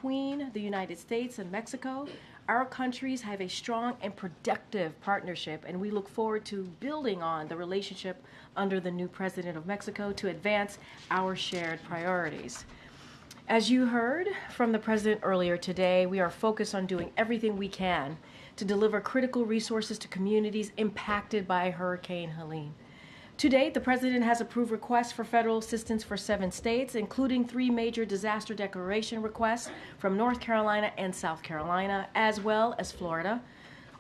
Between the United States and Mexico, our countries have a strong and productive partnership, and we look forward to building on the relationship under the new president of Mexico to advance our shared priorities. As you heard from the president earlier today, we are focused on doing everything we can to deliver critical resources to communities impacted by Hurricane Helene. To date, the President has approved requests for federal assistance for 7 states, including 3 major disaster declaration requests from North Carolina and South Carolina, as well as Florida.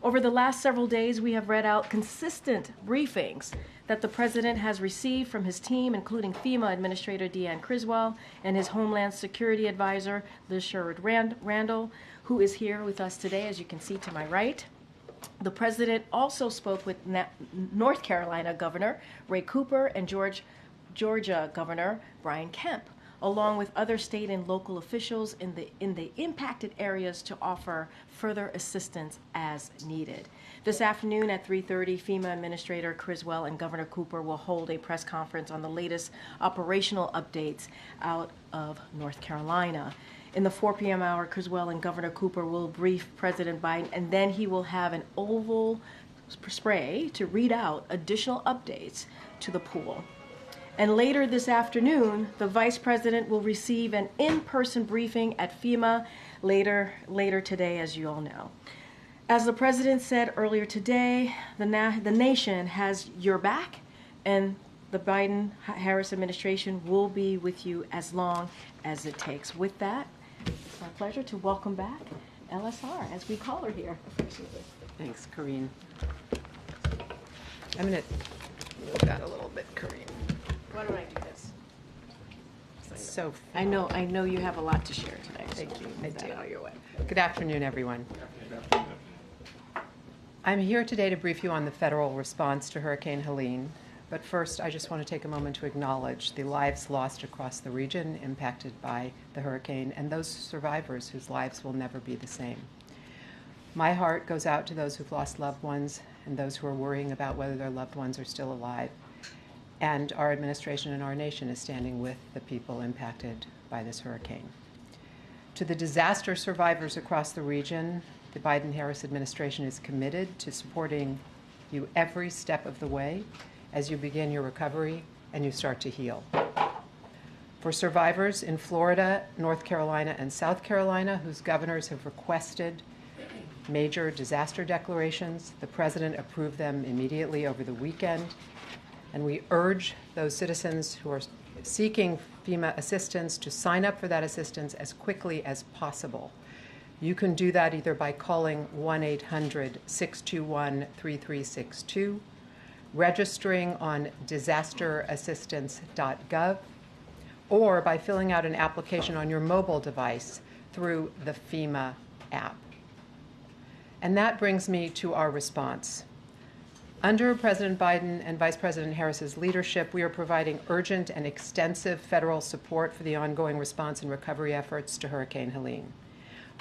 Over the last several days, we have read out consistent briefings that the President has received from his team, including FEMA Administrator Deanne Criswell and his Homeland Security Advisor, Liz Sherwood-Randall, who is here with us today, as you can see to my right. The President also spoke with North Carolina Governor Ray Cooper and Georgia Governor Brian Kemp, along with other state and local officials in the impacted areas to offer further assistance as needed. This afternoon at 3:30, FEMA Administrator Criswell and Governor Cooper will hold a press conference on the latest operational updates out of North Carolina. In the 4 p.m. hour, Criswell and Governor Cooper will brief President Biden, and then he will have an oval spray to read out additional updates to the pool. And later this afternoon, the Vice President will receive an in-person briefing at FEMA later today, as you all know. As the President said earlier today, the nation has your back, and the Biden-Harris administration will be with you as long as it takes. With that, it's my pleasure to welcome back LSR, as we call her here. Thanks, Karine. I'm going to move that a little bit, Karine. Why don't I do this? So I know you have a lot to share today. Thank you. I do. Good afternoon, everyone. I'm here today to brief you on the federal response to Hurricane Helene. But first, I just want to take a moment to acknowledge the lives lost across the region impacted by the hurricane and those survivors whose lives will never be the same. My heart goes out to those who've lost loved ones and those who are worrying about whether their loved ones are still alive. And our administration and our nation is standing with the people impacted by this hurricane. To the disaster survivors across the region, the Biden-Harris administration is committed to supporting you every step of the way as you begin your recovery and you start to heal. For survivors in Florida, North Carolina, and South Carolina, whose governors have requested major disaster declarations, the President approved them immediately over the weekend, and we urge those citizens who are seeking FEMA assistance to sign up for that assistance as quickly as possible. You can do that either by calling 1-800-621-3362, registering on disasterassistance.gov, or by filling out an application on your mobile device through the FEMA app. And that brings me to our response. Under President Biden and Vice President Harris's leadership, we are providing urgent and extensive federal support for the ongoing response and recovery efforts to Hurricane Helene.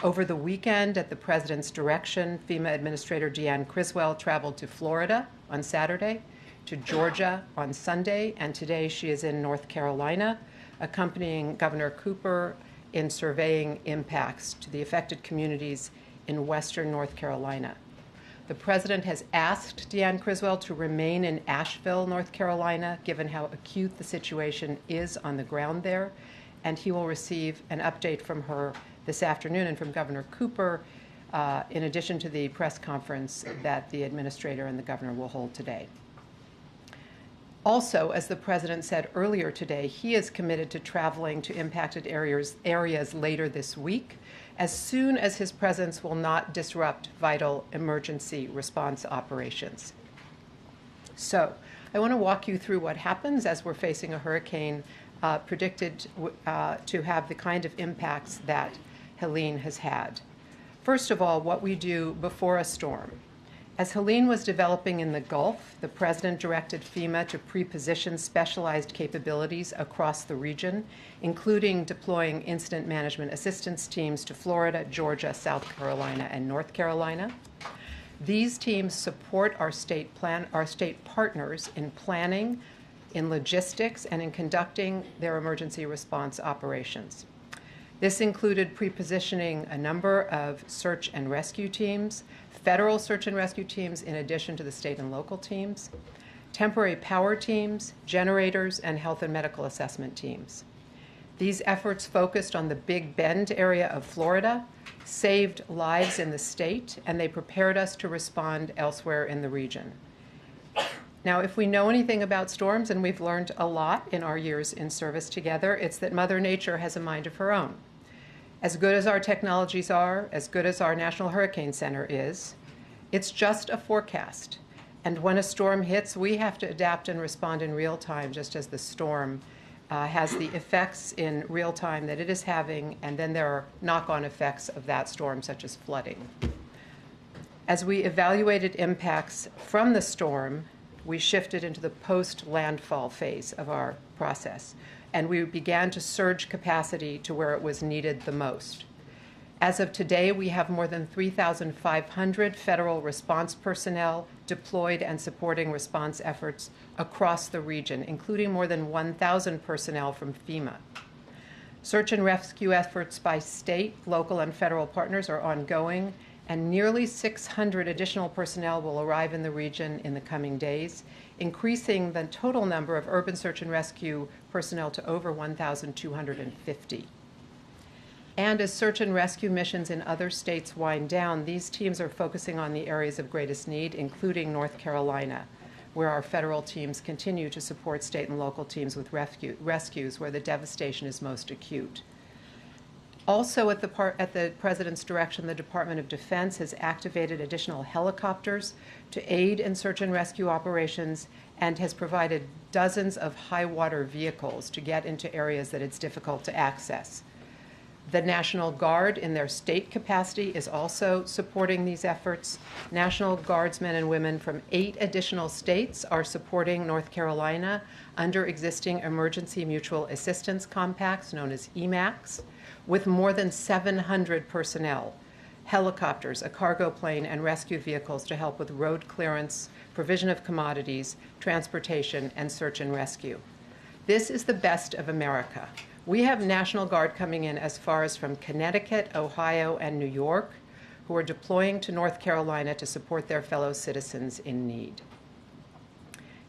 Over the weekend, at the President's direction, FEMA Administrator Deanne Criswell traveled to Florida on Saturday, to Georgia on Sunday, and today she is in North Carolina, accompanying Governor Cooper in surveying impacts to the affected communities in western North Carolina. The President has asked Deanne Criswell to remain in Asheville, North Carolina, given how acute the situation is on the ground there, and he will receive an update from her this afternoon and from Governor Cooper, in addition to the press conference that the administrator and the governor will hold today. Also, as the President said earlier today, he is committed to traveling to impacted areas later this week, as soon as his presence will not disrupt vital emergency response operations. So, I want to walk you through what happens as we're facing a hurricane predicted to have the kind of impacts that Helene has had. First of all, what we do before a storm. As Helene was developing in the Gulf, the President directed FEMA to pre-position specialized capabilities across the region, including deploying incident management assistance teams to Florida, Georgia, South Carolina, and North Carolina. These teams support our state partners in planning, in logistics, and in conducting their emergency response operations. This included pre-positioning a number of search and rescue teams, federal search and rescue teams in addition to the state and local teams, temporary power teams, generators, and health and medical assessment teams. These efforts focused on the Big Bend area of Florida, saved lives in the state, and they prepared us to respond elsewhere in the region. Now, if we know anything about storms, and we've learned a lot in our years in service together, it's that Mother Nature has a mind of her own. As good as our technologies are, as good as our National Hurricane Center is, it's just a forecast. And when a storm hits, we have to adapt and respond in real time, just as the storm has the effects in real time that it is having, and then there are knock-on effects of that storm, such as flooding. As we evaluated impacts from the storm, we shifted into the post-landfall phase of our process, and we began to surge capacity to where it was needed the most. As of today, we have more than 3,500 federal response personnel deployed and supporting response efforts across the region, including more than 1,000 personnel from FEMA. Search and rescue efforts by state, local, and federal partners are ongoing, and nearly 600 additional personnel will arrive in the region in the coming days, increasing the total number of urban search and rescue personnel to over 1,250. And as search and rescue missions in other states wind down, these teams are focusing on the areas of greatest need, including North Carolina, where our federal teams continue to support state and local teams with rescues where the devastation is most acute. Also, at the President's direction, the Department of Defense has activated additional helicopters to aid in search and rescue operations and has provided dozens of high-water vehicles to get into areas that it's difficult to access. The National Guard, in their state capacity, is also supporting these efforts. National Guardsmen and women from 8 additional states are supporting North Carolina under existing emergency mutual assistance compacts, known as EMACs, with more than 700 personnel, helicopters, a cargo plane, and rescue vehicles to help with road clearance, provision of commodities, transportation, and search and rescue. This is the best of America. We have National Guard coming in as far as from Connecticut, Ohio, and New York, who are deploying to North Carolina to support their fellow citizens in need.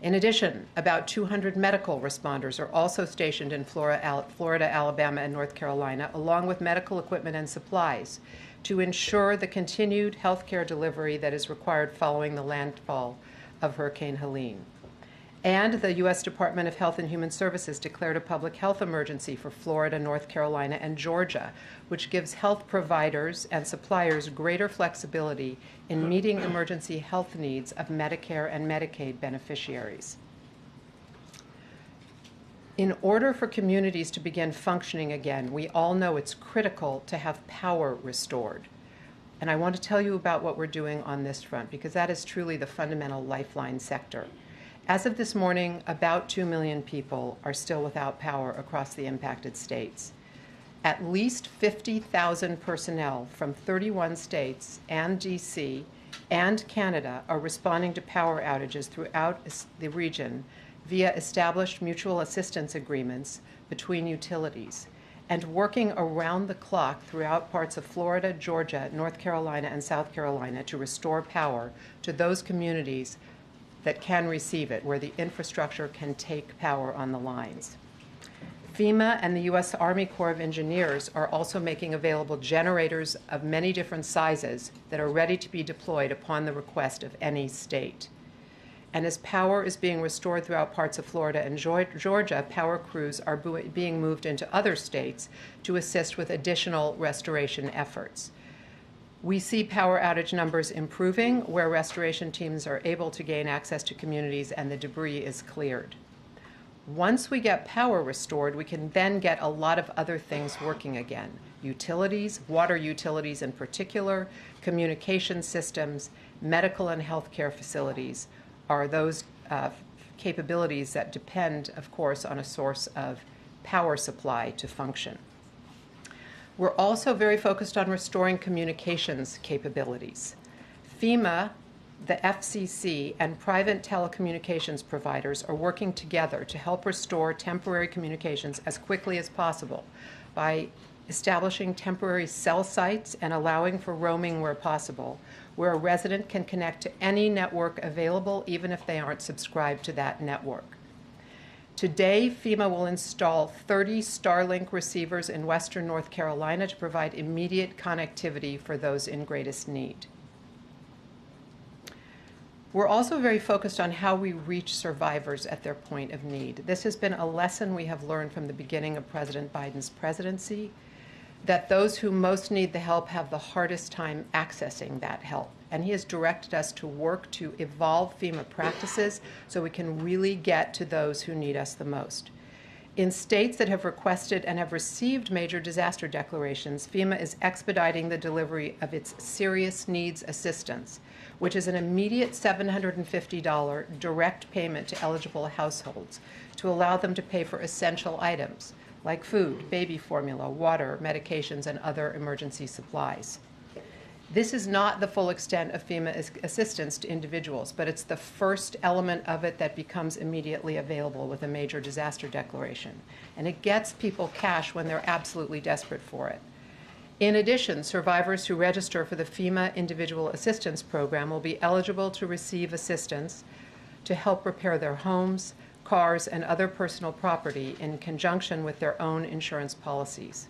In addition, about 200 medical responders are also stationed in Florida, Alabama, and North Carolina, along with medical equipment and supplies, to ensure the continued health care delivery that is required following the landfall of Hurricane Helene. And the U.S. Department of Health and Human Services declared a public health emergency for Florida, North Carolina, and Georgia, which gives health providers and suppliers greater flexibility in meeting emergency health needs of Medicare and Medicaid beneficiaries. In order for communities to begin functioning again, we all know it's critical to have power restored. And I want to tell you about what we're doing on this front, because that is truly the fundamental lifeline sector. As of this morning, about 2 million people are still without power across the impacted states. At least 50,000 personnel from 31 states and D.C. and Canada are responding to power outages throughout the region via established mutual assistance agreements between utilities and working around the clock throughout parts of Florida, Georgia, North Carolina, and South Carolina to restore power to those communities that can receive it, where the infrastructure can take power on the lines. FEMA and the U.S. Army Corps of Engineers are also making available generators of many different sizes that are ready to be deployed upon the request of any state. And as power is being restored throughout parts of Florida and Georgia, power crews are being moved into other states to assist with additional restoration efforts. We see power outage numbers improving where restoration teams are able to gain access to communities and the debris is cleared. Once we get power restored, we can then get a lot of other things working again. Utilities, water utilities in particular, communication systems, medical and healthcare facilities are those capabilities that depend, of course, on a source of power supply to function. We're also very focused on restoring communications capabilities. FEMA, the FCC, and private telecommunications providers are working together to help restore temporary communications as quickly as possible by establishing temporary cell sites and allowing for roaming where possible, where a resident can connect to any network available even if they aren't subscribed to that network. Today, FEMA will install 30 Starlink receivers in western North Carolina to provide immediate connectivity for those in greatest need. We're also very focused on how we reach survivors at their point of need. This has been a lesson we have learned from the beginning of President Biden's presidency, that those who most need the help have the hardest time accessing that help. And he has directed us to work to evolve FEMA practices so we can really get to those who need us the most. In states that have requested and have received major disaster declarations, FEMA is expediting the delivery of its serious needs assistance, which is an immediate $750 direct payment to eligible households to allow them to pay for essential items like food, baby formula, water, medications, and other emergency supplies. This is not the full extent of FEMA assistance to individuals, but it's the first element of it that becomes immediately available with a major disaster declaration. And it gets people cash when they're absolutely desperate for it. In addition, survivors who register for the FEMA Individual Assistance Program will be eligible to receive assistance to help repair their homes, cars, and other personal property in conjunction with their own insurance policies.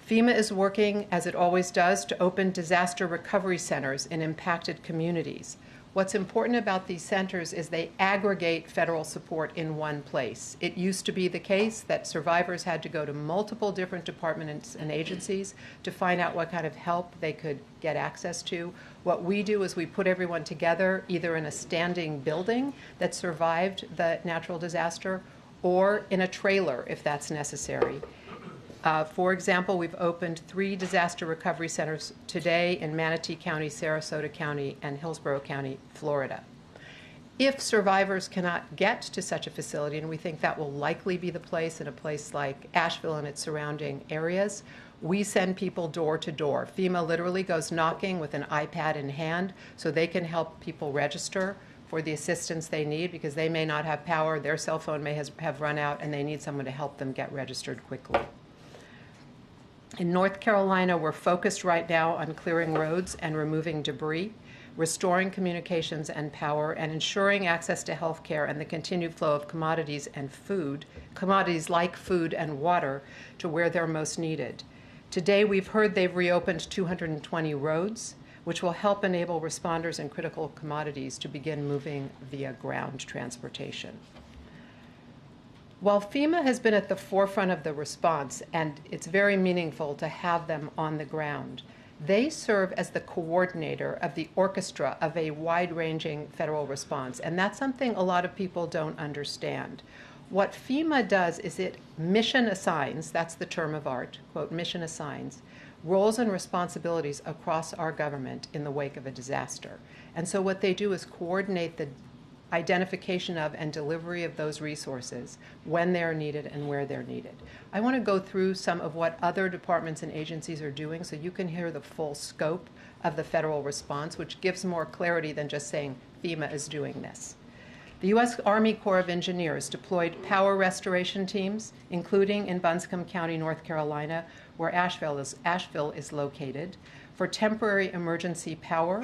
FEMA is working, as it always does, to open disaster recovery centers in impacted communities. What's important about these centers is they aggregate federal support in one place. It used to be the case that survivors had to go to multiple different departments and agencies to find out what kind of help they could get access to. What we do is we put everyone together either in a standing building that survived the natural disaster or in a trailer if that's necessary. For example, we've opened 3 disaster recovery centers today in Manatee County, Sarasota County, and Hillsborough County, Florida. If survivors cannot get to such a facility, and we think that will likely be the place in a place like Asheville and its surrounding areas, we send people door to door. FEMA literally goes knocking with an iPad in hand so they can help people register for the assistance they need because they may not have power, their cell phone may have run out, and they need someone to help them get registered quickly. In North Carolina, we're focused right now on clearing roads and removing debris, restoring communications and power, and ensuring access to health care and the continued flow of commodities and food, commodities like food and water, to where they're most needed. Today, we've heard they've reopened 220 roads, which will help enable responders and critical commodities to begin moving via ground transportation. While FEMA has been at the forefront of the response, and it's very meaningful to have them on the ground, they serve as the coordinator of the orchestra of a wide-ranging federal response, and that's something a lot of people don't understand. What FEMA does is it mission assigns, that's the term of art, quote, mission assigns, roles and responsibilities across our government in the wake of a disaster. And so what they do is coordinate the identification of and delivery of those resources when they're needed and where they're needed. I want to go through some of what other departments and agencies are doing so you can hear the full scope of the federal response, which gives more clarity than just saying FEMA is doing this. The U.S. Army Corps of Engineers deployed power restoration teams, including in Buncombe County, North Carolina, where Asheville is located, for temporary emergency power,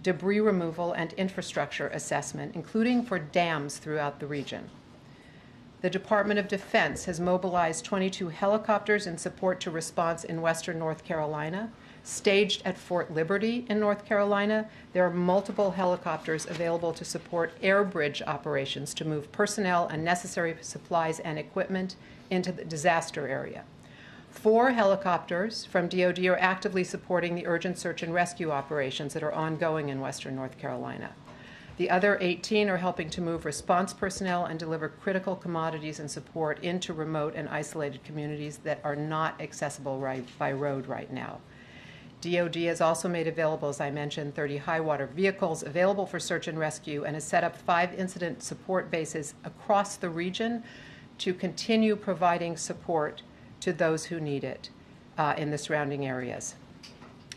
debris removal, and infrastructure assessment, including for dams throughout the region. The Department of Defense has mobilized 22 helicopters in support to response in western North Carolina. Staged at Fort Liberty in North Carolina, there are multiple helicopters available to support air bridge operations to move personnel and necessary supplies and equipment into the disaster area. 4 helicopters from DoD are actively supporting the urgent search and rescue operations that are ongoing in western North Carolina. The other 18 are helping to move response personnel and deliver critical commodities and support into remote and isolated communities that are not accessible by road right now. DoD has also made available, as I mentioned, 30 high-water vehicles available for search and rescue and has set up 5 incident support bases across the region to continue providing support to those who need it in the surrounding areas.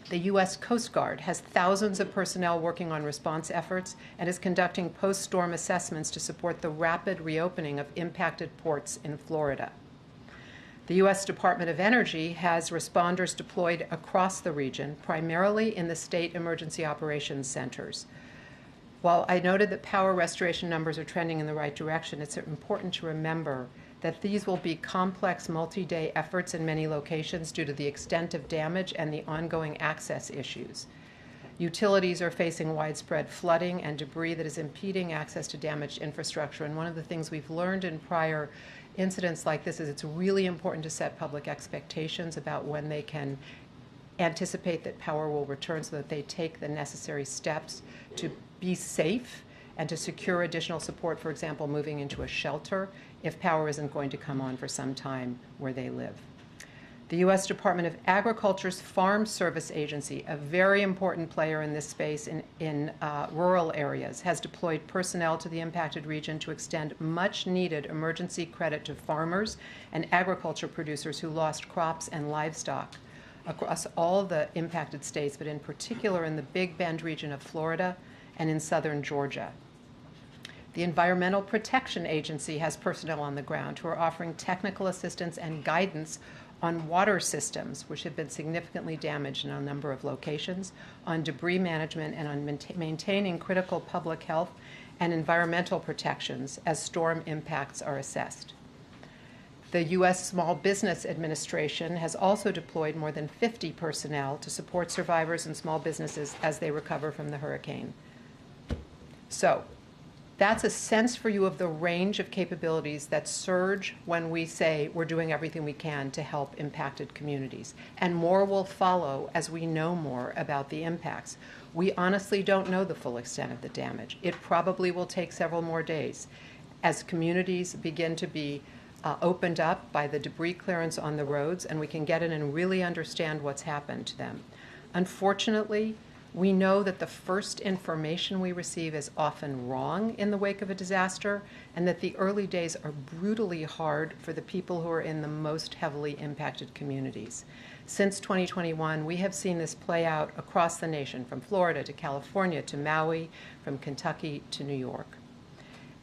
The U.S. Coast Guard has thousands of personnel working on response efforts and is conducting post-storm assessments to support the rapid reopening of impacted ports in Florida. The U.S. Department of Energy has responders deployed across the region, primarily in the state emergency operations centers. While I noted that power restoration numbers are trending in the right direction, it's important to remember that these will be complex multi-day efforts in many locations due to the extent of damage and the ongoing access issues. Utilities are facing widespread flooding and debris that is impeding access to damaged infrastructure. And one of the things we've learned in prior incidents like this is it's really important to set public expectations about when they can anticipate that power will return so that they take the necessary steps to be safe and to secure additional support, for example, moving into a shelter if power isn't going to come on for some time where they live. The U.S. Department of Agriculture's Farm Service Agency, a very important player in this space in rural areas, has deployed personnel to the impacted region to extend much-needed emergency credit to farmers and agriculture producers who lost crops and livestock across all the impacted states, but in particular in the Big Bend region of Florida and in southern Georgia. The Environmental Protection Agency has personnel on the ground who are offering technical assistance and guidance on water systems, which have been significantly damaged in a number of locations, on debris management, and on maintaining critical public health and environmental protections as storm impacts are assessed. The U.S. Small Business Administration has also deployed more than 50 personnel to support survivors and small businesses as they recover from the hurricane. So, that's a sense for you of the range of capabilities that surge when we say we're doing everything we can to help impacted communities. And more will follow as we know more about the impacts. We honestly don't know the full extent of the damage. It probably will take several more days as communities begin to be opened up by the debris clearance on the roads, and we can get in and really understand what's happened to them. Unfortunately, we know that the first information we receive is often wrong in the wake of a disaster, and that the early days are brutally hard for the people who are in the most heavily impacted communities. Since 2021, we have seen this play out across the nation, from Florida to California to Maui, from Kentucky to New York.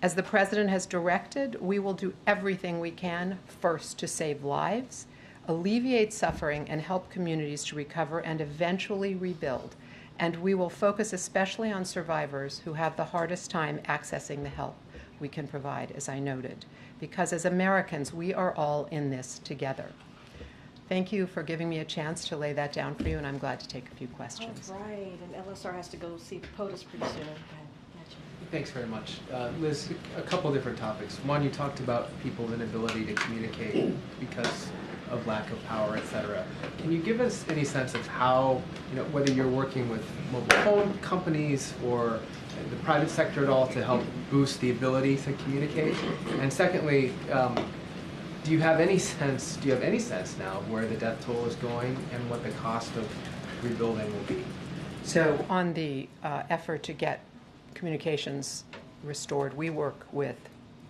As the President has directed, we will do everything we can first to save lives, alleviate suffering, and help communities to recover and eventually rebuild. And we will focus especially on survivors who have the hardest time accessing the help we can provide, as I noted, because as Americans, we are all in this together. Thank you for giving me a chance to lay that down for you, and I'm glad to take a few questions. That's right, and LSR has to go see the POTUS pretty soon. Thanks very much. Liz, a couple different topics. One, you talked about people's inability to communicate because of lack of power, et cetera. Can you give us any sense of how, whether you're working with mobile phone companies or the private sector at all to help boost the ability to communicate? And secondly, do you have any sense now of where the death toll is going and what the cost of rebuilding will be? So on the effort to get communications restored, we work with,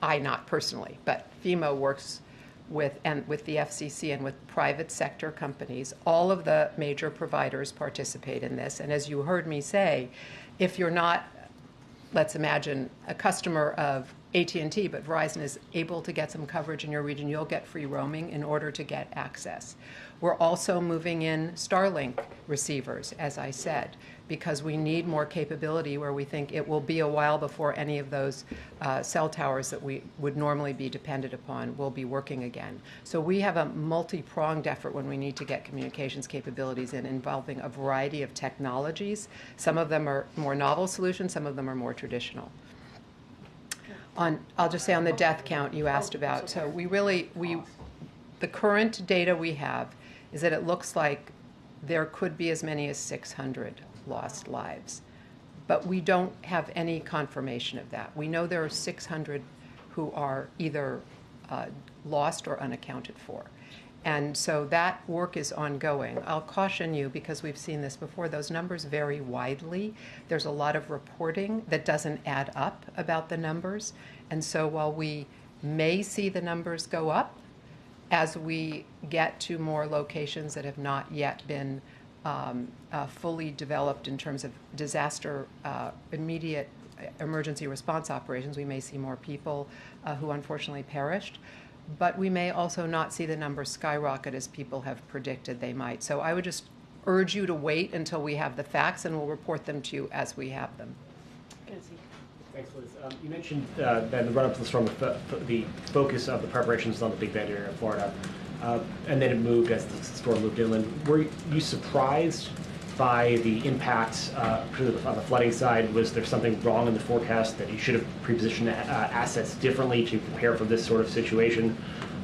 not personally, but FEMA works with the FCC and with private sector companies. All of the major providers participate in this. And as you heard me say, if you're not, let's imagine, a customer of AT&T, but Verizon is able to get some coverage in your region, you'll get free roaming in order to get access. We're also moving in Starlink receivers, as I said, because we need more capability where we think it will be a while before any of those cell towers that we would normally be dependent upon will be working again. So we have a multi-pronged effort when we need to get communications capabilities in, involving a variety of technologies. Some of them are more novel solutions, some of them are more traditional. I'll just say on the death count you asked about. So the current data we have is that it looks like there could be as many as 600 lost lives. But we don't have any confirmation of that. We know there are 600 who are either lost or unaccounted for. And so that work is ongoing. I'll caution you, because we've seen this before, those numbers vary widely. There's a lot of reporting that doesn't add up about the numbers. And so while we may see the numbers go up as we get to more locations that have not yet been fully developed in terms of disaster immediate emergency response operations, we may see more people who unfortunately perished. but we may also not see the numbers skyrocket as people have predicted they might. So I would just urge you to wait until we have the facts, and we'll report them to you as we have them. Thanks, Liz. You mentioned that in the run-up to the storm, the focus of the preparations was on the Big Bend area of Florida, and then it moved as the storm moved inland. Were you surprised by the impacts, particularly on the flooding side? Was there something wrong in the forecast that you should have pre-positioned assets differently to prepare for this sort of situation?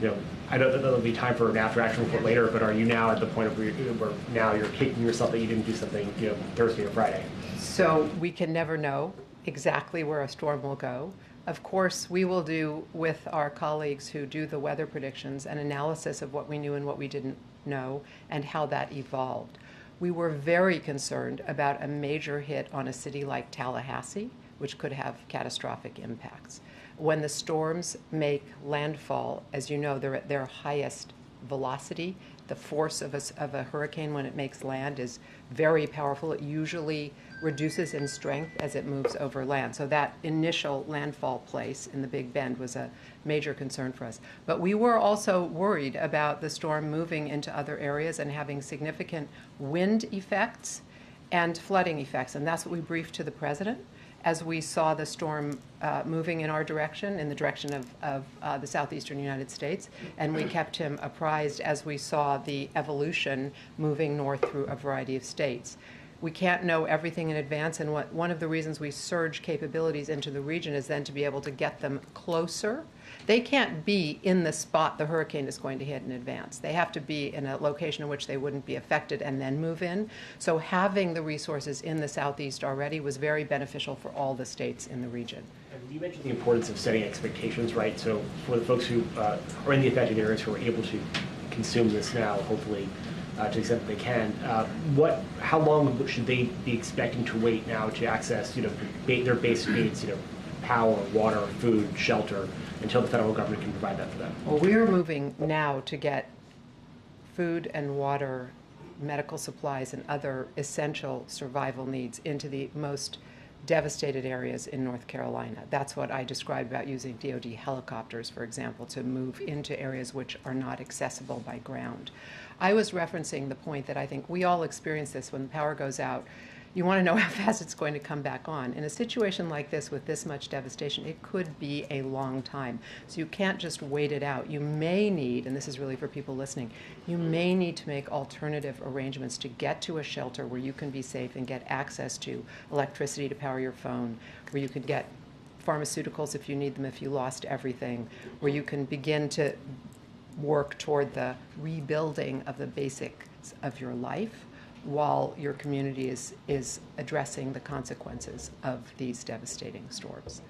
You know, I know that there'll be time for an after-action report later, but are you now at the point of where now you're kicking yourself that you didn't do something, you know, Thursday or Friday? So we can never know exactly where a storm will go. Of course, we will do with our colleagues who do the weather predictions an analysis of what we knew and what we didn't know and how that evolved. We were very concerned about a major hit on a city like Tallahassee, which could have catastrophic impacts. When the storms make landfall, as you know, they're at their highest velocity. The force of a hurricane when it makes land is very powerful. It usually reduces in strength as it moves over land. So that initial landfall place in the Big Bend was a major concern for us. But we were also worried about the storm moving into other areas and having significant wind effects and flooding effects. And that's what we briefed to the president as we saw the storm moving in our direction, in the direction of the southeastern United States, and we kept him apprised as we saw the evolution moving north through a variety of states. We can't know everything in advance, and one of the reasons we surge capabilities into the region is then to be able to get them closer. They can't be in the spot the hurricane is going to hit in advance. They have to be in a location in which they wouldn't be affected and then move in. So having the resources in the southeast already was very beneficial for all the states in the region. And you mentioned the importance of setting expectations, right? So for the folks who are in the affected areas who are able to consume this now, hopefully, to the extent that they can, how long should they be expecting to wait now to access, you know, their basic needs, you know, power, water, food, shelter, until the federal government can provide that for them? Well, we are moving now to get food and water, medical supplies, and other essential survival needs into the most devastated areas in North Carolina. That's what I described about using DoD helicopters, for example, to move into areas which are not accessible by ground. I was referencing the point that I think we all experience this when the power goes out. You want to know how fast it's going to come back on. In a situation like this with this much devastation, it could be a long time. So you can't just wait it out. You may need, and this is really for people listening, you may need to make alternative arrangements to get to a shelter where you can be safe and get access to electricity to power your phone, where you can get pharmaceuticals if you need them, if you lost everything, where you can begin to work toward the rebuilding of the basics of your life, while your community is addressing the consequences of these devastating storms.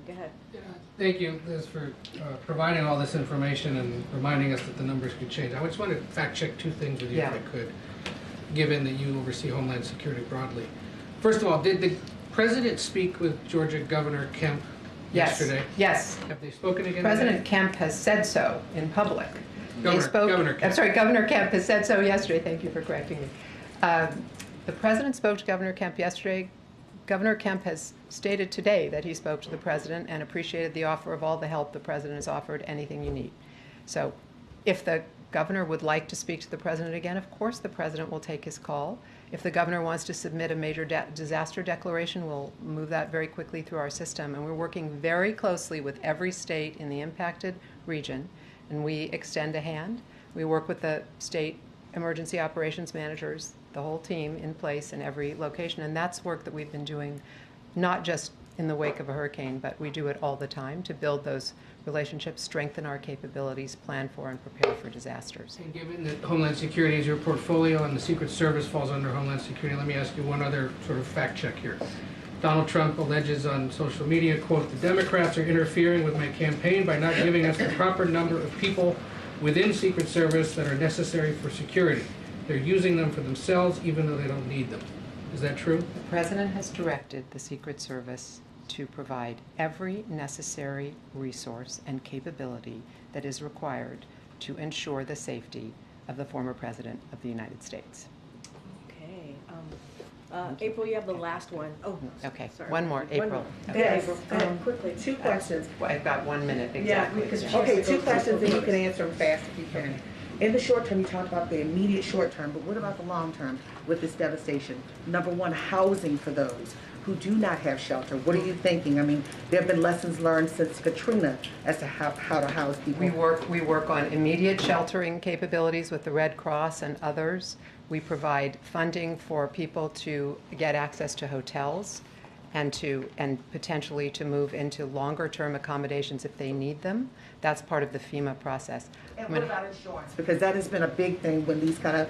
Go ahead. Yeah, thank you, Liz, for providing all this information and reminding us that the numbers could change. I just want to fact check two things with you, if I could, given that you oversee Homeland Security broadly. First of all, did the president speak with Georgia Governor Kemp yesterday? Yes. Have they spoken again President today? Kemp has said so in public. Governor Kemp. I'm sorry, Governor Kemp has said so yesterday. Thank you for correcting me. The president spoke to Governor Kemp yesterday. Governor Kemp has stated today that he spoke to the president and appreciated the offer of all the help the president has offered, anything you need. So if the governor would like to speak to the president again, of course the president will take his call. If the governor wants to submit a major disaster declaration, we'll move that very quickly through our system. And we're working very closely with every state in the impacted region, and we extend a hand. We work with the state emergency operations managers, the whole team in place in every location, and that's work that we've been doing not just in the wake of a hurricane, but we do it all the time to build those relationships, strengthen our capabilities, plan for and prepare for disasters. And given that Homeland Security is your portfolio and the Secret Service falls under Homeland Security, let me ask you one other sort of fact check here. Donald Trump alleges on social media, quote, "The Democrats are interfering with my campaign by not giving us the proper number of people within Secret Service that are necessary for security. They're using them for themselves even though they don't need them." Is that true? The president has directed the Secret Service to provide every necessary resource and capability that is required to ensure the safety of the former president of the United States. Okay. Okay. April, you have the last one. Oh, Okay, sorry. one more, April. Yes, April, quickly, 2 questions. Well, I've got 1 minute, exactly. Okay, 2 questions, and you can answer them fast if you can. In the short term, you talked about the immediate short term, but what about the long term with this devastation? Number one, housing for those who do not have shelter. What are you thinking? I mean, there have been lessons learned since Katrina as to how to house people. We work on immediate sheltering capabilities with the Red Cross and others. We provide funding for people to get access to hotels and potentially to move into longer term accommodations if they need them. That's part of the FEMA process. And what about insurance? Because that has been a big thing when these kind of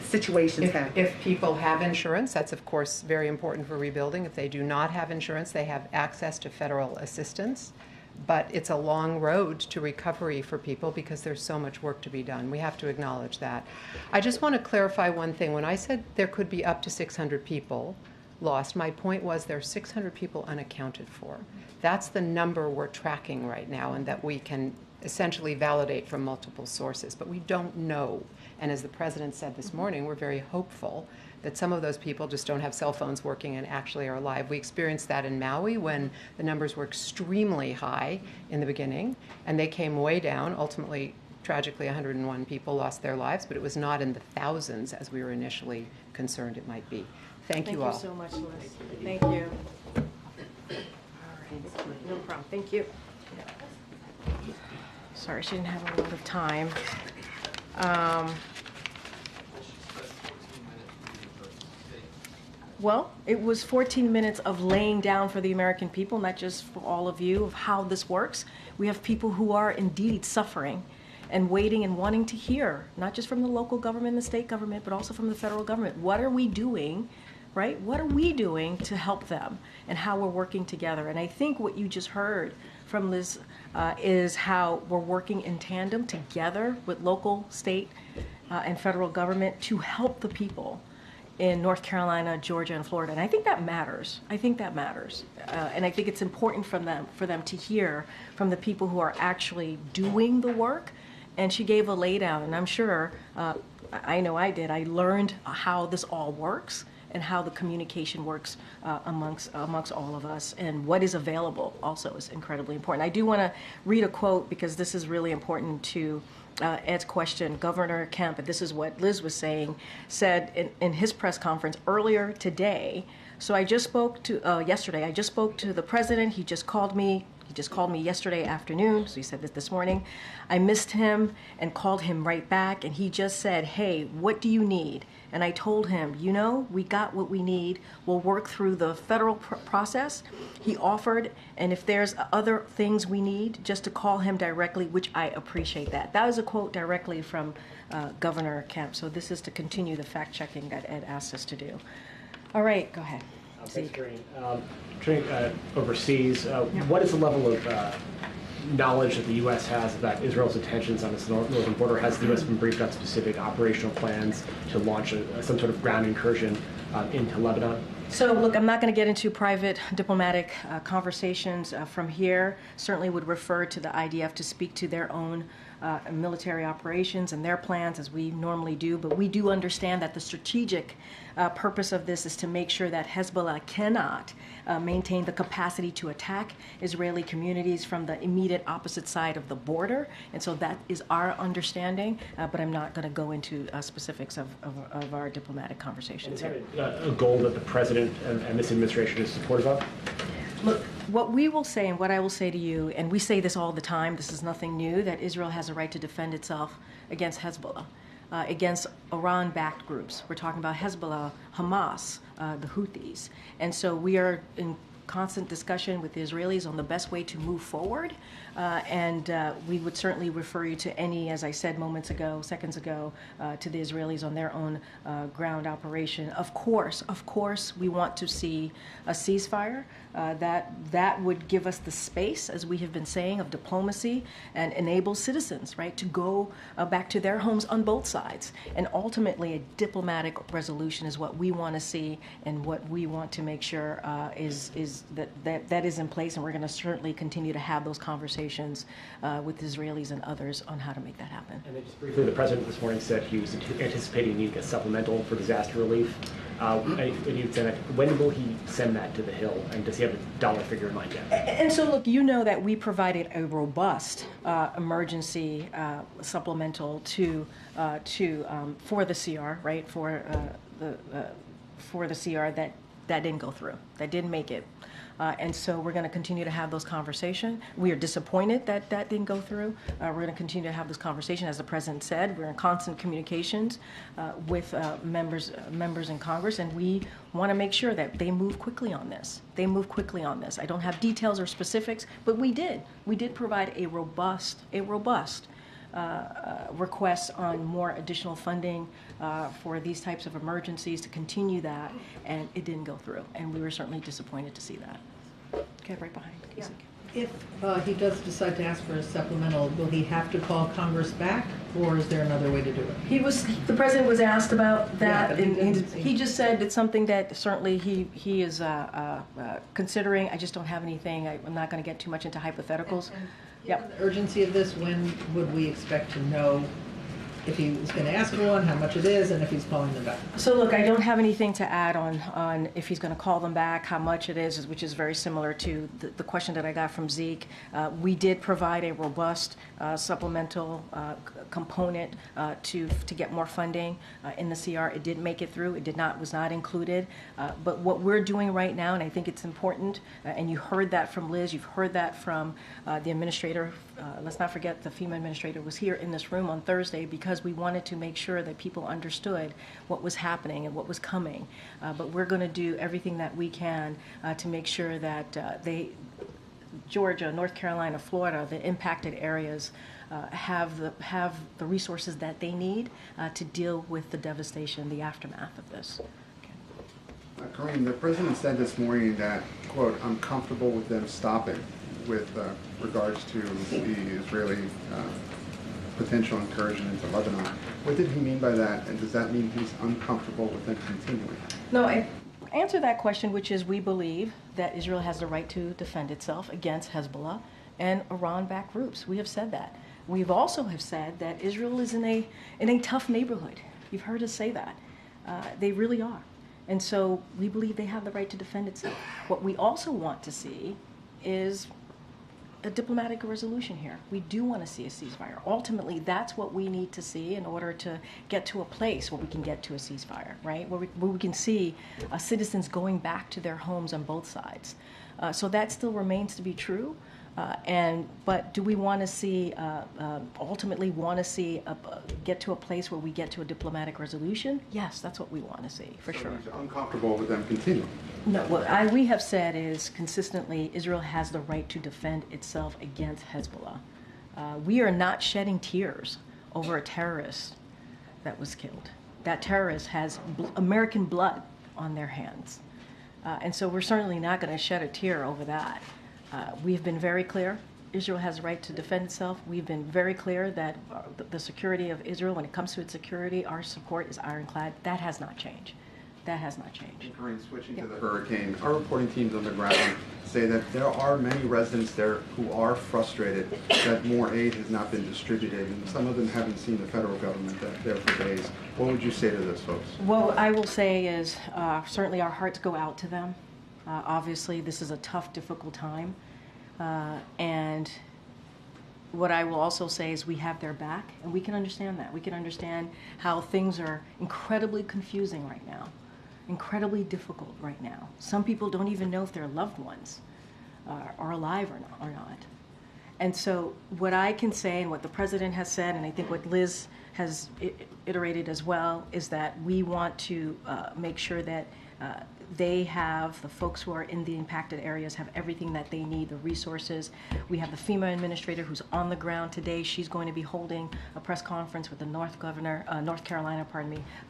situations happen. If people have insurance, that's of course very important for rebuilding. If they do not have insurance, they have access to federal assistance. But it's a long road to recovery for people because there's so much work to be done. We have to acknowledge that. I just want to clarify one thing. When I said there could be up to 600 people lost, my point was there are 600 people unaccounted for. That's the number we're tracking right now and that we can essentially validate from multiple sources, but we don't know. And as the president said this morning, we're very hopeful that some of those people just don't have cell phones working and actually are alive. We experienced that in Maui when the numbers were extremely high in the beginning, and they came way down. Ultimately, tragically, 101 people lost their lives, but it was not in the thousands as we were initially concerned it might be. Thank you all. Thank you so much, Liz. Thank you. All right. No problem. Thank you. Sorry, she didn't have a lot of time. Well, it was 14 minutes of laying down for the American people, not just for all of you, of how this works. We have people who are indeed suffering and waiting and wanting to hear, not just from the local government, the state government, but also from the federal government. What are we doing, right? What are we doing to help them and how we're working together? And I think what you just heard from Liz is how we're working in tandem together with local, state, and federal government to help the people in North Carolina, Georgia, and Florida. And I think that matters. I think that matters. And I think it's important for them to hear from the people who are actually doing the work. And she gave a laydown, and I'm sure, I know I did, I learned how this all works and how the communication works amongst all of us, and what is available also is incredibly important. I do want to read a quote because this is really important to Ed's question. Governor Kemp, and this is what Liz was saying, said in his press conference earlier today. So I just spoke to, yesterday, I just spoke to the president. He just called me. He just called me yesterday afternoon, so he said this morning. I missed him and called him right back, and he just said, hey, what do you need? And I told him, you know, we got what we need. We'll work through the federal process. He offered, and if there's other things we need, just to call him directly, which I appreciate that. That was a quote directly from Governor Kemp. So this is to continue the fact-checking that Ed asked us to do. All right, go ahead. Thanks, Karine. Overseas, what is the level of knowledge that the U.S. has about Israel's intentions on its northern border? Has the U.S. been briefed on specific operational plans to launch some sort of ground incursion into Lebanon? So, look, I'm not going to get into private diplomatic conversations from here. Certainly would refer to the IDF to speak to their own military operations and their plans, as we normally do. But we do understand that the strategic purpose of this is to make sure that Hezbollah cannot maintain the capacity to attack Israeli communities from the immediate opposite side of the border. And so that is our understanding, but I'm not going to go into specifics of our diplomatic conversations here. Is that a goal that the president and this administration is supportive of? Look, what we will say and what I will say to you, and we say this all the time, this is nothing new, that Israel has a right to defend itself against Hezbollah, against Iran-backed groups. We're talking about Hezbollah, Hamas, the Houthis. And so we are in constant discussion with the Israelis on the best way to move forward. And we would certainly refer you to any, as I said seconds ago, to the Israelis on their own ground operation. Of course, we want to see a ceasefire. That would give us the space, as we have been saying, of diplomacy and enable citizens, right, to go back to their homes on both sides. And ultimately, a diplomatic resolution is what we want to see, and what we want to make sure is that is in place. And we're going to certainly continue to have those conversations with Israelis and others on how to make that happen. And then just briefly, the president this morning said he was anticipating needing a supplemental for disaster relief. And you'd say that, when will he send that to the Hill, and does he have a dollar figure in mind yet? And so, look, you know that we provided a robust emergency supplemental for the CR, right? For the CR that didn't go through, that didn't make it. And so we're going to continue to have those conversations. We are disappointed that didn't go through. We're going to continue to have this conversation. As the president said, we're in constant communications with members in Congress, and we want to make sure that they move quickly on this. I don't have details or specifics, but we did provide a robust requests on more additional funding for these types of emergencies to continue that, and it didn't go through. And we were certainly disappointed to see that. Okay, right behind. Yeah. If he does decide to ask for a supplemental, will he have to call Congress back, or is there another way to do it? The president was asked about that, Yeah, and he just said it's something that certainly he is considering. I just don't have anything. I'm not going to get too much into hypotheticals. Given the urgency of this, when would we expect to know if he was going to ask for one, how much it is, and if he's calling them back? So look, I don't have anything to add on if he's going to call them back, how much it is, which is very similar to the question that I got from Zeke. We did provide a robust supplemental component to get more funding in the CR. It did make it through. It was not included. But what we're doing right now, and I think it's important, and you heard that from Liz, you've heard that from the administrator. Let's not forget the FEMA administrator was here in this room on Thursday because we wanted to make sure that people understood what was happening and what was coming. But we're going to do everything that we can to make sure that Georgia, North Carolina, Florida, the impacted areas have the resources that they need to deal with the devastation, the aftermath of this. Karine, the president said this morning that, quote, "I'm comfortable with them stopping," with regards to the Israeli potential incursion into Lebanon. What did he mean by that, and does that mean he's uncomfortable with them continuing? No, I answer that question, which is we believe that Israel has the right to defend itself against Hezbollah and Iran-backed groups. We have said that. We've also have said that Israel is in a tough neighborhood. You've heard us say that. They really are. And so we believe they have the right to defend itself. What we also want to see is a diplomatic resolution here. We do want to see a ceasefire. Ultimately, that's what we need to see in order to get to a place where we can get to a ceasefire, right? Where we can see citizens going back to their homes on both sides. So that still remains to be true. But do we want to see, ultimately want to see, get to a place where we get to a diplomatic resolution? Yes, that's what we want to see, for sure. He's uncomfortable with them continuing. No, what we have said is consistently Israel has the right to defend itself against Hezbollah. We are not shedding tears over a terrorist that was killed. That terrorist has American blood on their hands. And so we're certainly not going to shed a tear over that. We've been very clear. Israel has the right to defend itself. We've been very clear that the security of Israel, when it comes to its security, our support is ironclad. That has not changed. That has not changed. Karine, switching to the hurricane, our reporting teams on the ground say that there are many residents there who are frustrated that more aid has not been distributed, and some of them haven't seen the federal government there for days. What would you say to those folks? What I will say is certainly our hearts go out to them. Obviously, this is a tough, difficult time. And what I will also say is we have their back, and we can understand that. We can understand how things are incredibly confusing right now, incredibly difficult right now. Some people don't even know if their loved ones are alive or not. And so what I can say, and what the president has said, and I think what Liz has iterated as well, is that we want to make sure that they have, the folks who are in the impacted areas have everything that they need, the resources. We have the FEMA administrator who's on the ground today. She's going to be holding a press conference with the North Carolina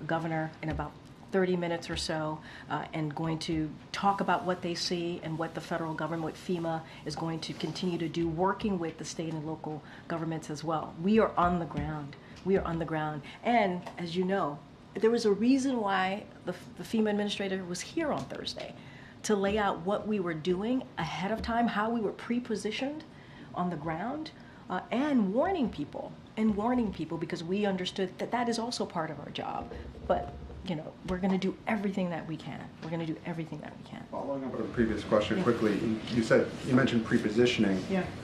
governor in about 30 minutes or so, and going to talk about what they see and what the federal government, what FEMA is going to continue to do, working with the state and local governments as well. We are on the ground. We are on the ground. And as you know, there was a reason why the FEMA administrator was here on Thursday, to lay out what we were doing ahead of time, how we were pre-positioned on the ground, and warning people, because we understood that that is also part of our job. But we're going to do everything that we can. We're going to do everything that we can. Following up on the previous question quickly, you mentioned prepositioning,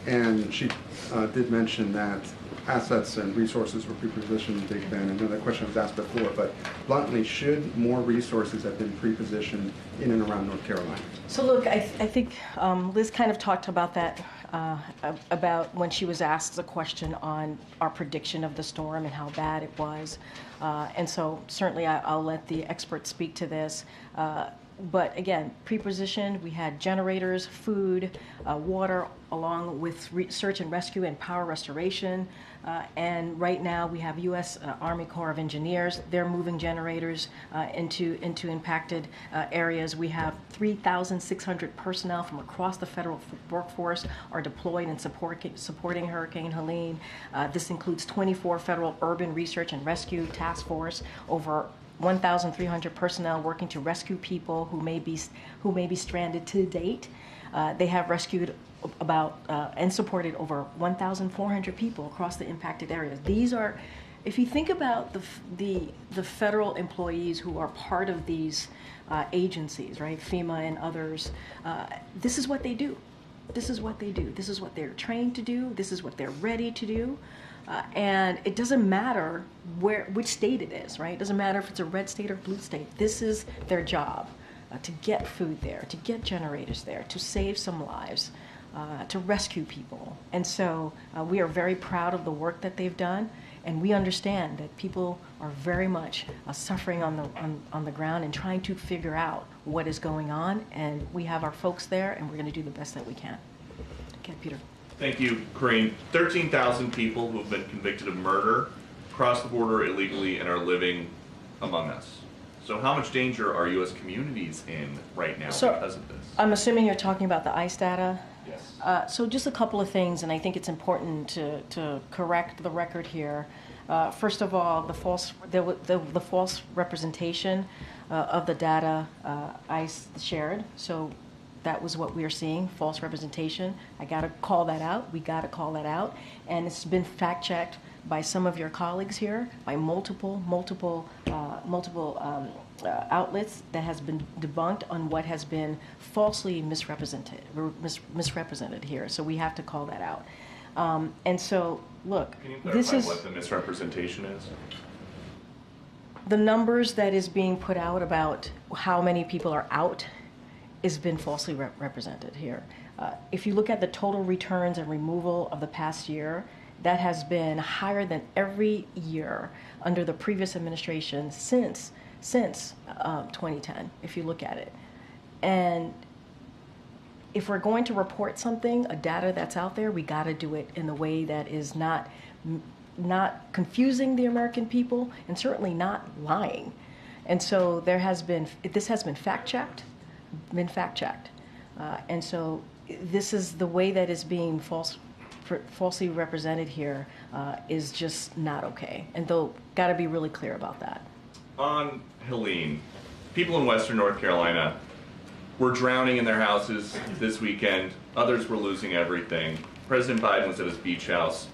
and she did mention that assets and resources were prepositioned in Big Bend. I know that question was asked before, but bluntly, should more resources have been prepositioned in and around North Carolina? So look, I think Liz kind of talked about that, about when she was asked a question on our prediction of the storm and how bad it was. And so certainly I'll let the experts speak to this. But again, prepositioned, we had generators, food, water, along with search and rescue and power restoration. And right now we have U.S. Army Corps of Engineers. They're moving generators into impacted areas. We have 3,600 personnel from across the federal workforce are deployed and supporting Hurricane Helene. This includes 24 federal urban research and rescue task force, over 1,300 personnel working to rescue people who may be stranded to date. They have rescued about and supported over 1,400 people across the impacted areas. These are, if you think about the federal employees who are part of these agencies, right, FEMA and others, this is what they do. This is what they do. This is what they're trained to do. This is what they're ready to do. And it doesn't matter which state it is, right? It doesn't matter if it's a red state or blue state. This is their job, to get food there, to get generators there, to save some lives, to rescue people. And so we are very proud of the work that they've done, and we understand that people are very much suffering on the ground and trying to figure out what is going on. And we have our folks there, and we're going to do the best that we can. Okay, Peter. Thank you, Karine. 13,000 people who have been convicted of murder crossed the border illegally and are living among us. So how much danger are U.S. communities in right now because of this? I'm assuming you're talking about the ICE data? Yes. So just a couple of things, and I think it's important to correct the record here. First of all, the false representation of the data ICE shared. So that was what we are seeing, false representation. I got to call that out. We got to call that out. And it's been fact-checked by some of your colleagues here, by multiple outlets that has been debunked on what has been falsely misrepresented here. So we have to call that out. And so, look, can you clarify what the misrepresentation is? The numbers that is being put out about how many people are out has been falsely represented here. If you look at the total returns and removal of the past year, that has been higher than every year under the previous administration since 2010, if you look at it. And if we're going to report something, a data that's out there, we got to do it in a way that is not confusing the American people and certainly not lying. And so this has been fact-checked. And so this is the way that is being falsely represented here is just not okay. And they'll got to be really clear about that. On Helene, people in Western North Carolina were drowning in their houses this weekend. Others were losing everything. President Biden was at his beach house,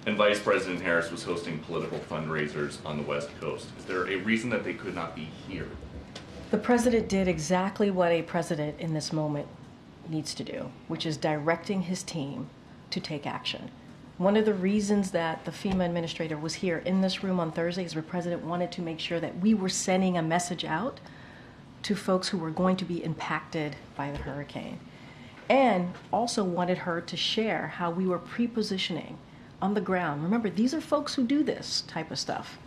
and Vice President Harris was hosting political fundraisers on the West Coast. Is there a reason that they could not be here? The president did exactly what a president in this moment needs to do, which is directing his team to take action. One of the reasons that the FEMA administrator was here in this room on Thursday is the president wanted to make sure that we were sending a message out to folks who were going to be impacted by the hurricane, and also wanted her to share how we were pre-positioning on the ground. Remember, these are folks who do this type of stuff.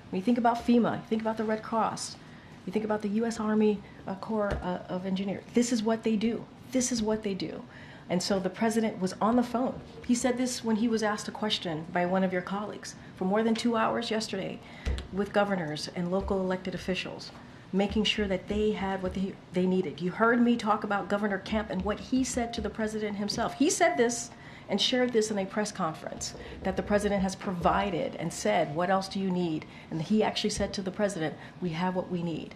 When you think about FEMA, you think about the Red Cross, you think about the U.S. Army Corps of Engineers. This is what they do. This is what they do. And so the president was on the phone. He said this when he was asked a question by one of your colleagues for more than 2 hours yesterday with governors and local elected officials, making sure that they had what they needed. You heard me talk about Governor Kemp and what he said to the president himself. He said this and shared this in a press conference, that the president has provided and said, what else do you need? And he actually said to the president, we have what we need.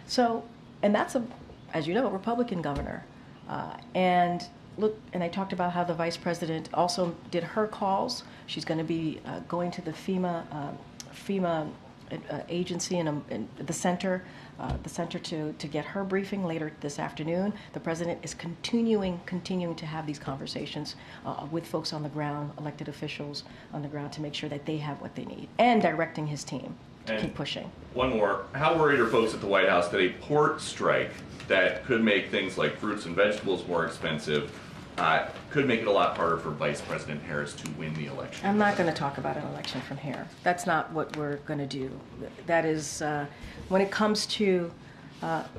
So, and that's, as you know, a Republican governor. And look, and I talked about how the vice president also did her calls. She's going to be going to the FEMA agency in the center to get her briefing later this afternoon. The president is continuing to have these conversations with folks on the ground, elected officials on the ground, to make sure that they have what they need, and directing his team to keep pushing. One more. How worried are folks at the White House that a port strike that could make things like fruits and vegetables more expensive could make it a lot harder for Vice President Harris to win the election? I'm not going to talk about an election from here. That's not what we're going to do. That is, when it comes to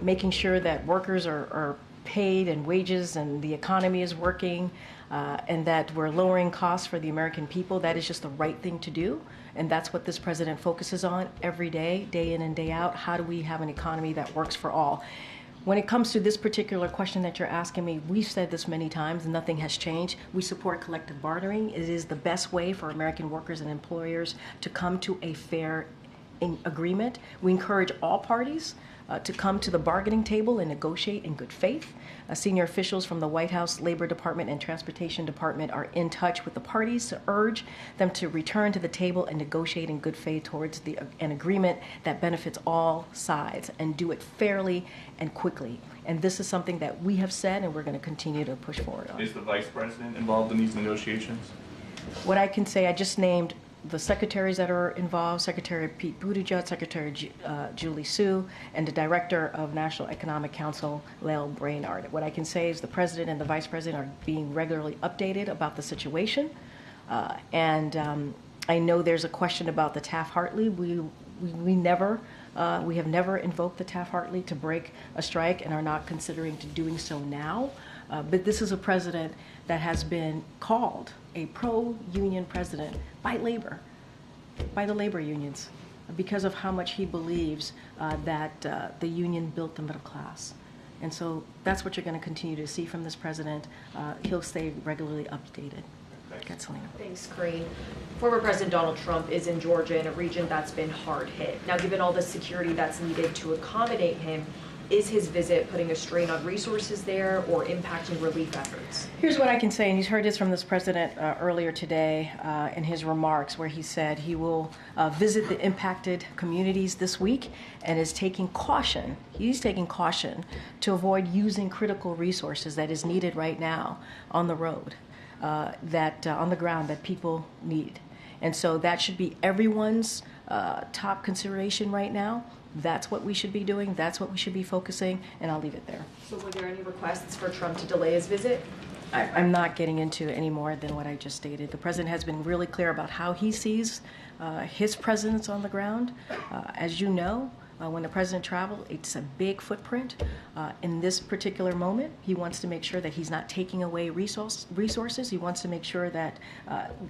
making sure that workers are paid and wages and the economy is working and that we're lowering costs for the American people, that is just the right thing to do. And that's what this president focuses on every day, day in and day out. How do we have an economy that works for all? When it comes to this particular question that you're asking me, we've said this many times, and nothing has changed. We support collective bargaining. It is the best way for American workers and employers to come to a fair agreement. We encourage all parties to come to the bargaining table and negotiate in good faith. Senior officials from the White House Labor Department and Transportation Department are in touch with the parties to urge them to return to the table and negotiate in good faith towards an agreement that benefits all sides, and do it fairly and quickly. And this is something that we have said, and we're going to continue to push forward on. Is the Vice President involved in these negotiations? What I can say, I just named the secretaries that are involved: Secretary Pete Buttigieg, Secretary Julie Su, and the Director of National Economic Council, Lael Brainard. What I can say is the President and the Vice President are being regularly updated about the situation. I know there's a question about the Taft-Hartley. We have never invoked the Taft-Hartley to break a strike, and are not considering doing so now. But this is a president that has been called a pro-union president by the labor unions, because of how much he believes that the union built the middle class. And so that's what you're going to continue to see from this president. He'll stay regularly updated. That's Helene. Thanks, Karine. Former President Donald Trump is in Georgia, in a region that's been hard hit. Now, given all the security that's needed to accommodate him, is his visit putting a strain on resources there or impacting relief efforts? Here's what I can say, and he's heard this from this president earlier today in his remarks, where he said he will visit the impacted communities this week and is taking caution. He's taking caution to avoid using critical resources that is needed right now on the road, on the ground, that people need. And so that should be everyone's top consideration right now. That's what we should be doing. That's what we should be focusing, and I'll leave it there. So were there any requests for Trump to delay his visit? I'm not getting into any more than what I just stated. The president has been really clear about how he sees his presence on the ground. As you know, when the president traveled, it's a big footprint. In this particular moment, he wants to make sure that he's not taking away resources. He wants to make sure that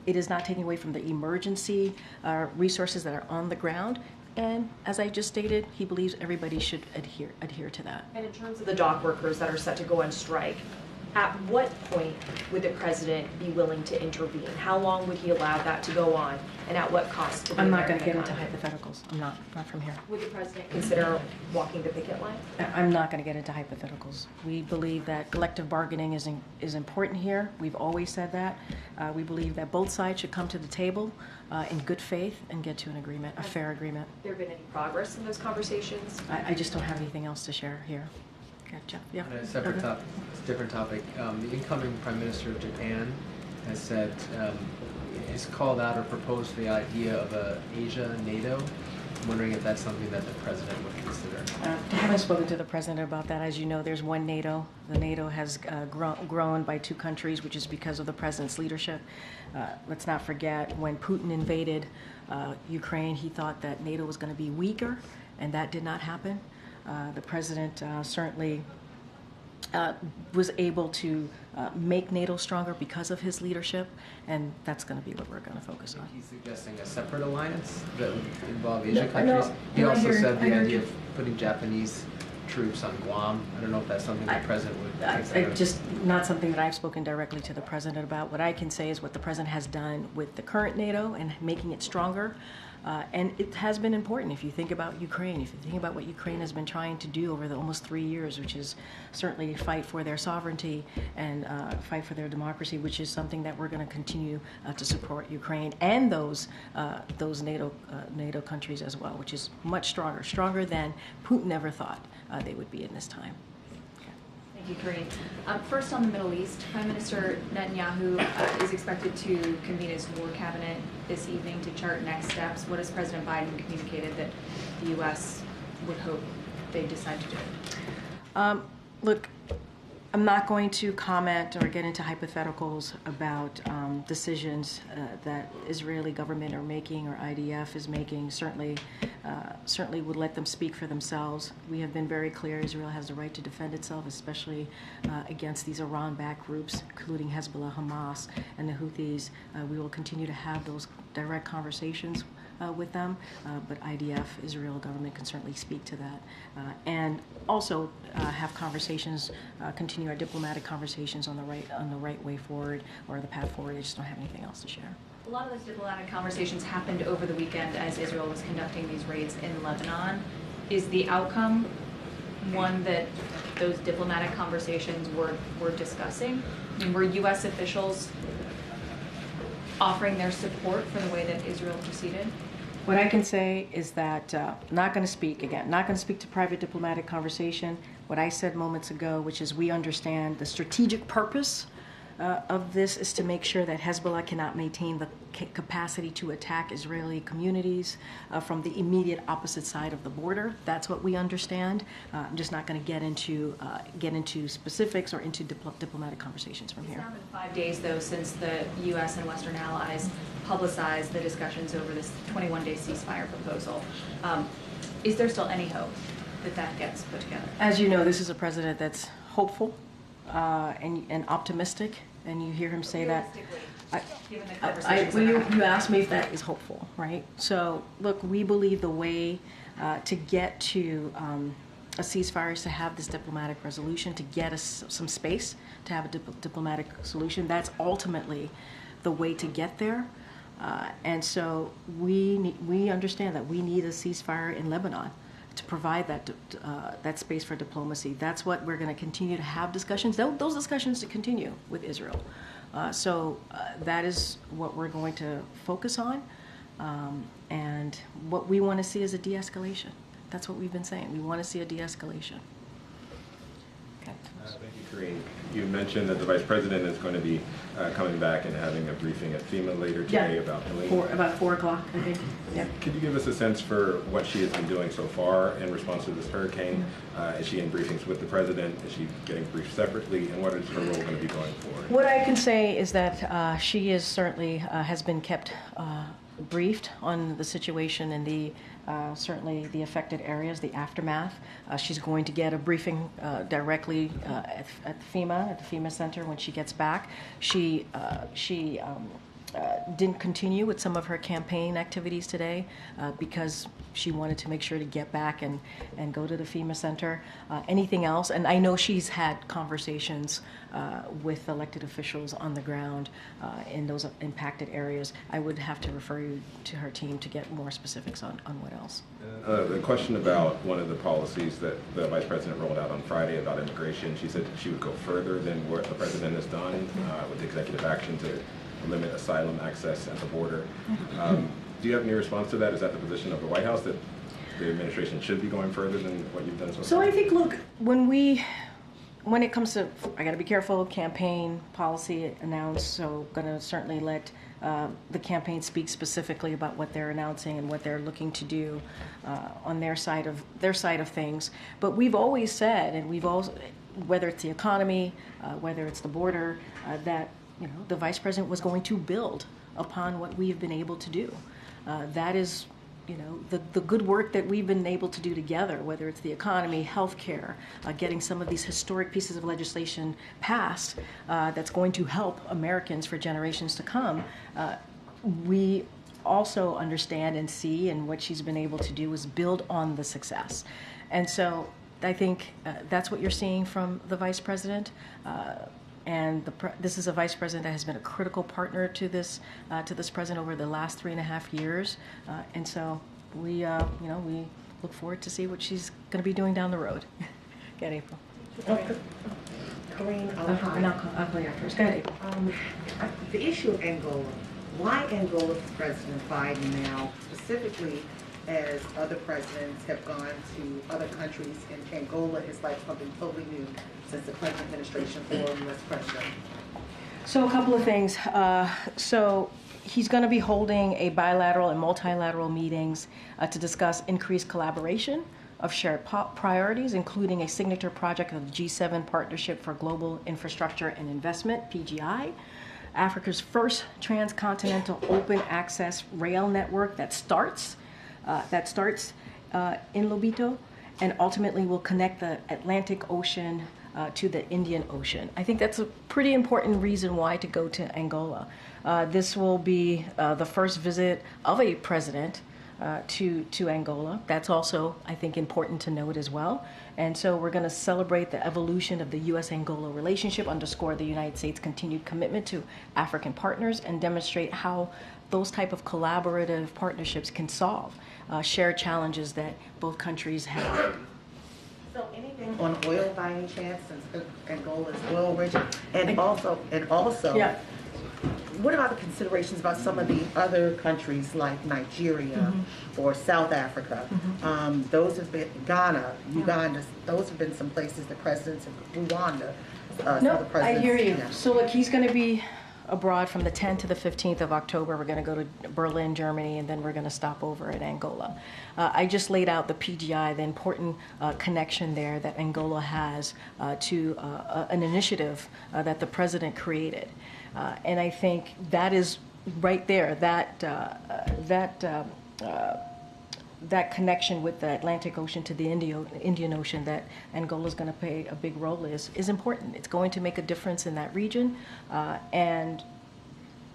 it is not taking away from the emergency resources that are on the ground. And as I just stated, he believes everybody should adhere to that. And in terms of the dock workers that are set to go on strike, at what point would the president be willing to intervene? How long would he allow that to go on, and at what cost to the I'm not going to get American into economy? hypotheticals. I'm not from here. Would the president consider walking the picket line? I'm not going to get into hypotheticals. We believe that collective bargaining is important here. We've always said that. We believe that both sides should come to the table in good faith and get to an agreement, a fair agreement. There been any progress in those conversations? I just don't have anything else to share here. Gotcha. Yeah. On a separate topic, different topic. The incoming Prime Minister of Japan has said, has called out or proposed the idea of a Asia NATO. I'm wondering if that's something that the president would consider. I haven't spoken to the president about that. As you know, there's one NATO. The NATO has grown by 2 countries, which is because of the president's leadership. Let's not forget, when Putin invaded Ukraine, he thought that NATO was going to be weaker, and that did not happen. The president certainly was able to make NATO stronger because of his leadership, and that's going to be what we're going to focus on. He's suggesting a separate alliance that would involve Asian No, countries. He no, also said I the heard idea you. of putting Japanese troops on Guam. I don't know if that's something the president would consider. Just not something that I've spoken directly to the president about. What I can say is what the president has done with the current NATO and making it stronger. And it has been important. If you think about Ukraine, if you think about what Ukraine has been trying to do over the almost 3 years, which is certainly fight for their sovereignty and fight for their democracy, which is something that we're going to continue to support Ukraine and those NATO countries as well, which is much stronger than Putin ever thought they would be in this time. Thank you, Karine. First on the Middle East, Prime Minister Netanyahu is expected to convene his war cabinet this evening to chart next steps. What has President Biden communicated that the U.S. would hope they decide to do? Look, I'm not going to comment or get into hypotheticals about decisions that Israeli government are making or IDF is making. Certainly would let them speak for themselves. We have been very clear Israel has the right to defend itself, especially against these Iran-backed groups, including Hezbollah, Hamas, and the Houthis. We will continue to have those direct conversations with them, but IDF, Israel government, can certainly speak to that. And also have conversations, continue our diplomatic conversations on the right way forward or the path forward. I just don't have anything else to share. A lot of those diplomatic conversations happened over the weekend as Israel was conducting these raids in Lebanon. Is the outcome one that those diplomatic conversations were discussing? I mean, were U.S. officials offering their support for the way that Israel proceeded? What I can say is that not going to speak to private diplomatic conversation. What I said moments ago, which is we understand the strategic purpose of this is to make sure that Hezbollah cannot maintain the capacity to attack Israeli communities from the immediate opposite side of the border. That's what we understand. I'm just not going to get into specifics or into diplomatic conversations from here. It's now been 5 days, though, since the U.S. and Western allies publicized the discussions over this 21-day ceasefire proposal. Is there still any hope that that gets put together? As you know, this is a president that's hopeful and optimistic, and you hear him say that. Given the conversations you asked me if that is hopeful, right? So, look, we believe the way to get to a ceasefire is to have this diplomatic resolution, to get us some space, to have a diplomatic solution. That's ultimately the way to get there. And so we understand that we need a ceasefire in Lebanon to provide that space for diplomacy. That's what we're going to continue to have discussions. Those discussions to continue with Israel. So that is what we're going to focus on. And what we want to see is a de-escalation. That's what we've been saying. We want to see a de-escalation. Okay. Thank you, Karine. You mentioned that the Vice President is going to be coming back and having a briefing at FEMA later today about Helene. About 4 o'clock, I think. Yeah. Could you give us a sense for what she has been doing so far in response to this hurricane? Is she in briefings with the President? Is she getting briefed separately? And what is her role going to be going forward? What I can say is that she is certainly has been kept briefed on the situation in the certainly the affected areas, the aftermath. She's going to get a briefing directly at the FEMA Center when she gets back. She didn't continue with some of her campaign activities today because she wanted to make sure to get back and go to the FEMA Center. Anything else? And I know she's had conversations with elected officials on the ground in those impacted areas. I would have to refer you to her team to get more specifics on what else. The question about one of the policies that the Vice President rolled out on Friday about immigration, she said she would go further than what the President has done with executive action to limit asylum access at the border. Do you have any response to that? Is that the position of the White House, that the administration should be going further than what you've done so far? So I think, look, when it comes to, I got to be careful, campaign policy announced, so going to certainly let the campaign speak specifically about what they're announcing and what they're looking to do on their side of things. But we've always said, and we've also, whether it's the economy, whether it's the border, that the Vice President was going to build upon what we've been able to do. That is, the good work that we've been able to do together, whether it's the economy, healthcare, getting some of these historic pieces of legislation passed that's going to help Americans for generations to come. We also understand and see, and what she's been able to do is build on the success. And so I think that's what you're seeing from the Vice President. And this is a vice president that has been a critical partner to this president over the last 3.5 years. And so we look forward to see what she's going to be doing down the road. Go ahead, April. Karine, And I'll call you afterwards. Go ahead, April. The issue of Angola. Why Angola for President Biden now, specifically as other presidents have gone to other countries, and Angola is like something totally new since the Clinton administration for U.S. president? So a couple of things. So he's going to be holding a bilateral and multilateral meetings to discuss increased collaboration of shared priorities, including a signature project of the G7 Partnership for Global Infrastructure and Investment, PGI, Africa's first transcontinental open access rail network that starts in Lobito and ultimately will connect the Atlantic Ocean to the Indian Ocean. I think that's a pretty important reason why to go to Angola. This will be the first visit of a president to Angola. That's also, I think, important to note as well. And so we're going to celebrate the evolution of the U.S.-Angola relationship, underscore the United States' continued commitment to African partners, and demonstrate how those type of collaborative partnerships can solve shared challenges that both countries have. So anything on oil by any chance, since Angola is oil rich, and also, yeah. What about the considerations about some of the other countries like Nigeria or South Africa? Those have been Ghana, Uganda. Those have been some places the presidents of Rwanda. No, I hear you. Yeah. So look, he's going to be abroad from the 10th to the 15th of October. We're going to go to Berlin, Germany, and then we're going to stop over at Angola. I just laid out the PGI, the important connection there that Angola has to an initiative that the president created. And I think that is right there, that connection with the Atlantic Ocean to the Indian Ocean that Angola is going to play a big role is important. It's going to make a difference in that region. And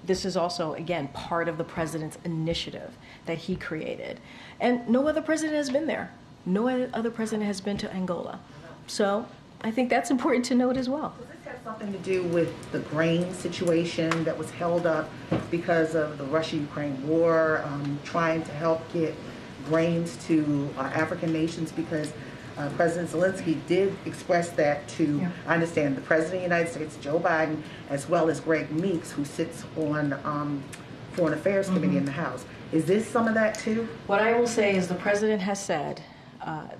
this is also, again, part of the president's initiative that he created. And no other president has been there. No other president has been to Angola. So I think that's important to note as well. Does this have something to do with the grain situation that was held up because of the Russia-Ukraine war, trying to help get grains to African nations? Because President Zelensky did express that to, I understand, the President of the United States, Joe Biden, as well as Greg Meeks, who sits on Foreign Affairs Committee in the House. Is this some of that too? What I will say is the President has said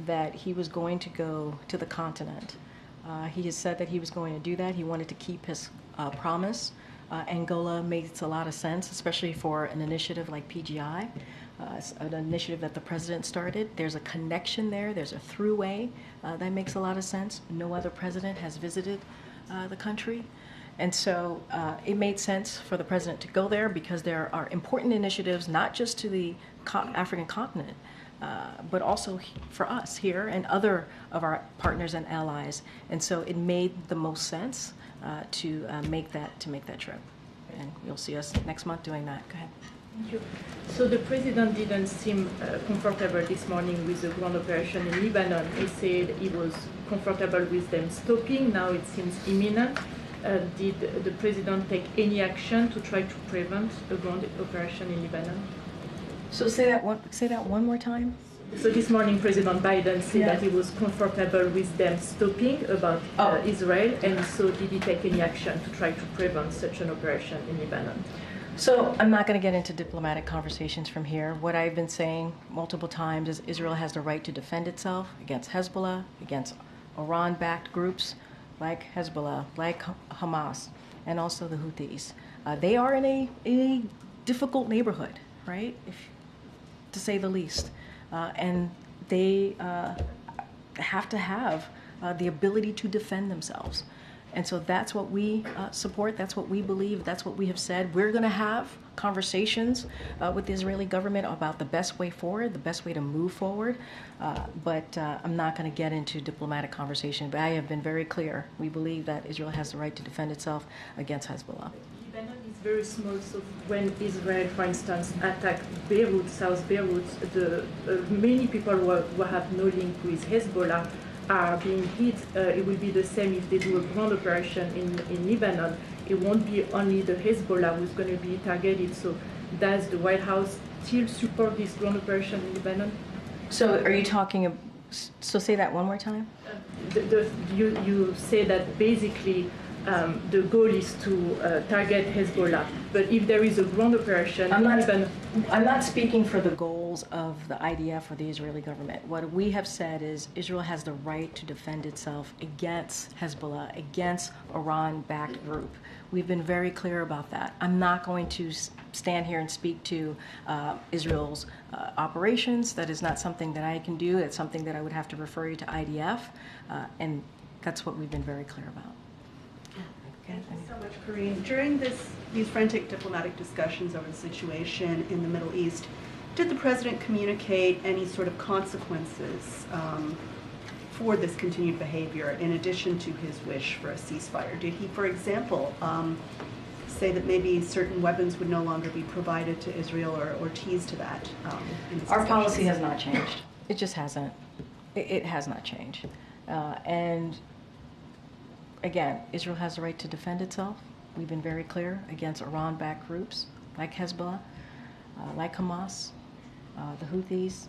that he was going to go to the continent. He has said that he was going to do that. He wanted to keep his promise. Angola makes a lot of sense, especially for an initiative like PGI, an initiative that the president started. There's a connection there. There's a throughway that makes a lot of sense. No other president has visited the country. And so it made sense for the president to go there because there are important initiatives, not just to the African continent, but also for us here and other of our partners and allies. And so it made the most sense to make that trip. And you'll see us next month doing that. Go ahead. Thank you. So the president didn't seem comfortable this morning with the ground operation in Lebanon. He said he was comfortable with them stopping. Now it seems imminent. Did the president take any action to try to prevent a ground operation in Lebanon? So say that one more time. So this morning, President Biden said that he was comfortable with them stopping about Israel, and so did he take any action to try to prevent such an operation in Lebanon? So I'm not going to get into diplomatic conversations from here. What I've been saying multiple times is Israel has the right to defend itself against Hezbollah, against Iran-backed groups like Hezbollah, like Hamas, and also the Houthis. They are in a difficult neighborhood, right, to say the least. And they have to have the ability to defend themselves. And so that's what we support, that's what we believe, that's what we have said. We're going to have conversations with the Israeli government about the best way forward, the best way to move forward. But I'm not going to get into diplomatic conversation. But I have been very clear. We believe that Israel has the right to defend itself against Hezbollah. Lebanon is very small, so when Israel, for instance, attacked Beirut, South Beirut, many people who have no link with Hezbollah are being hit, it will be the same if they do a ground operation in Lebanon. It won't be only the Hezbollah who's going to be targeted. So does the White House still support this ground operation in Lebanon? So are you talking, so say that one more time? You say that basically the goal is to target Hezbollah, but if there is a ground operation in Lebanon... I'm not speaking for the goals of the IDF or the Israeli government. What we have said is Israel has the right to defend itself against Hezbollah, against Iran-backed group. We've been very clear about that. I'm not going to stand here and speak to Israel's operations. That is not something that I can do. It's something that I would have to refer you to IDF, and that's what we've been very clear about. Thank you so much, Karine. During these frantic diplomatic discussions over the situation in the Middle East, did the President communicate any sort of consequences for this continued behavior in addition to his wish for a ceasefire? Did he, for example, say that maybe certain weapons would no longer be provided to Israel or tease to that? Our policy has not changed. It just hasn't. It has not changed. And again, Israel has the right to defend itself. We've been very clear against Iran-backed groups like Hezbollah, like Hamas, the Houthis.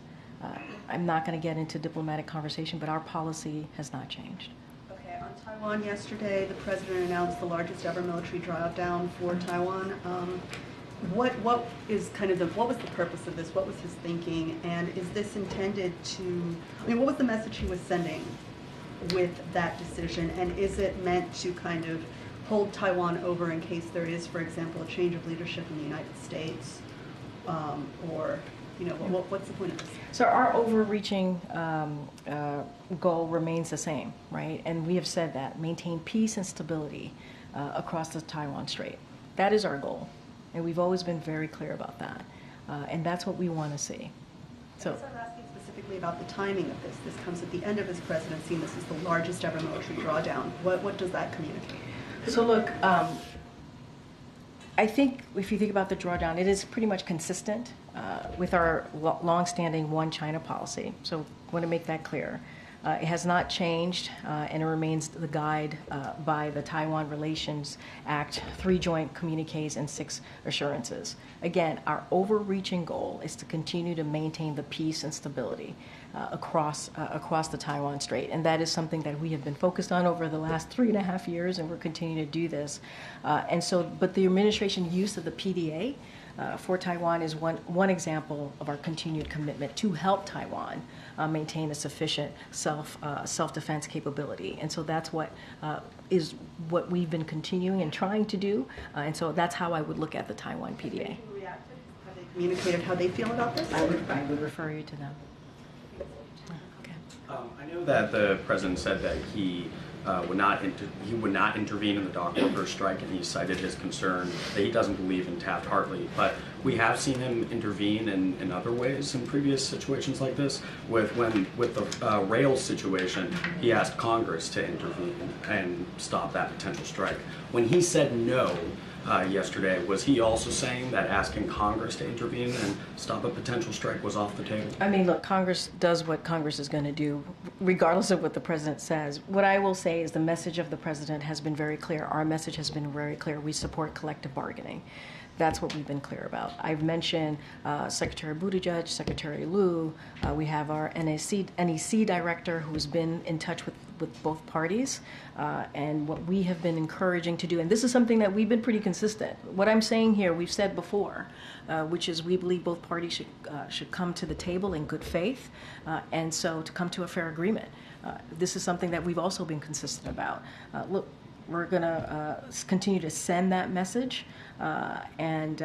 I'm not going to get into diplomatic conversation, but our policy has not changed. Okay, on Taiwan yesterday, the President announced the largest ever military drawdown for Taiwan. What was the purpose of this? What was his thinking? And is this intended to, what was the message he was sending with that decision? And is it meant to kind of hold Taiwan over in case there is, for example, a change of leadership in the United States? What's the point of this? So our overreaching goal remains the same, right? And we have said that, maintain peace and stability across the Taiwan Strait. That is our goal. And we've always been very clear about that. And that's what we want to see. So I'm asking specifically about the timing of this. This comes at the end of his presidency, and this is the largest ever military drawdown. What does that communicate? So look, I think if you think about the drawdown, it is pretty much consistent with our longstanding one China policy. So I want to make that clear. It has not changed, and it remains the guide by the Taiwan Relations Act, 3 joint communiques and 6 assurances. Again, our overreaching goal is to continue to maintain the peace and stability across the Taiwan Strait, and that is something that we have been focused on over the last 3.5 years, and we're continuing to do this. But the administration use of the PDA for Taiwan is one example of our continued commitment to help Taiwan maintain a sufficient self-defense capability. And so that's what we've been continuing and trying to do. And so that's how I would look at the Taiwan PDA. Have they communicated how they feel about this? I would refer you to them. Okay. I know that the president said that he would not intervene in the dock workers' strike, and he cited his concern that he doesn't believe in Taft-Hartley. But we have seen him intervene in other ways in previous situations like this. With the rail situation, he asked Congress to intervene and stop that potential strike. When he said no yesterday, was he also saying that asking Congress to intervene and stop a potential strike was off the table? I mean, look, Congress does what Congress is going to do, regardless of what the president says. What I will say is the message of the president has been very clear. Our message has been very clear. We support collective bargaining. That's what we've been clear about. I've mentioned Secretary Buttigieg, Secretary Liu. We have our NEC director who's been in touch with both parties. And what we have been encouraging to do, and this is something that we've been pretty consistent. What I'm saying here, we've said before, which is we believe both parties should come to the table in good faith, and so to come to a fair agreement. This is something that we've also been consistent about. Look, we're going to continue to send that message and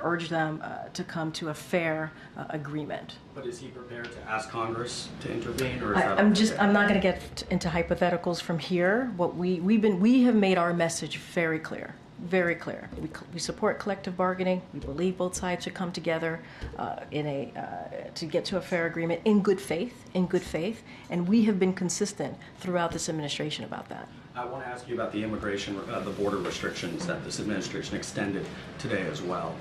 urge them to come to a fair agreement. But is he prepared to ask Congress to intervene, or is I'm not going to get into hypotheticals from here. What we have made our message very clear. Very clear. We support collective bargaining. We believe both sides should come together to get to a fair agreement in good faith. And we have been consistent throughout this administration about that. I want to ask you about the immigration, the border restrictions that this administration extended today as well.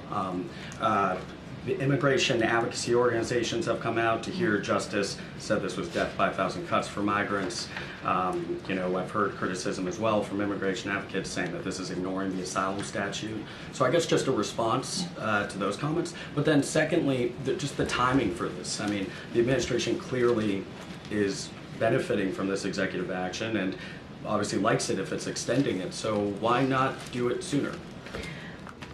The immigration advocacy organizations have come out to hear justice, said this was death by 1,000 cuts for migrants. I've heard criticism as well from immigration advocates saying that this is ignoring the asylum statute. So I guess just a response to those comments. But then secondly, just the timing for this. I mean, the administration clearly is benefiting from this executive action and obviously likes it if it's extending it. So why not do it sooner?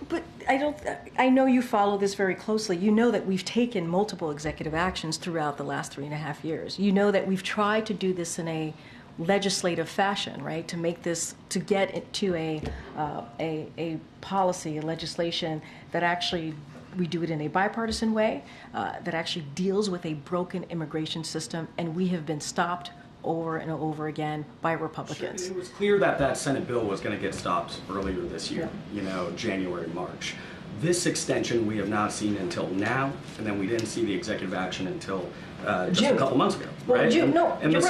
But I know you follow this very closely. You know that we've taken multiple executive actions throughout the last 3.5 years. You know that we've tried to do this in a legislative fashion, right? To make this, to get it to a policy, a legislation that actually, we do it in a bipartisan way, that actually deals with a broken immigration system, and we have been stopped over and over again by Republicans. It was clear that that Senate bill was going to get stopped earlier this year, January, March. This extension we have not seen until now, and then we didn't see the executive action until just a couple months ago, right? June, in the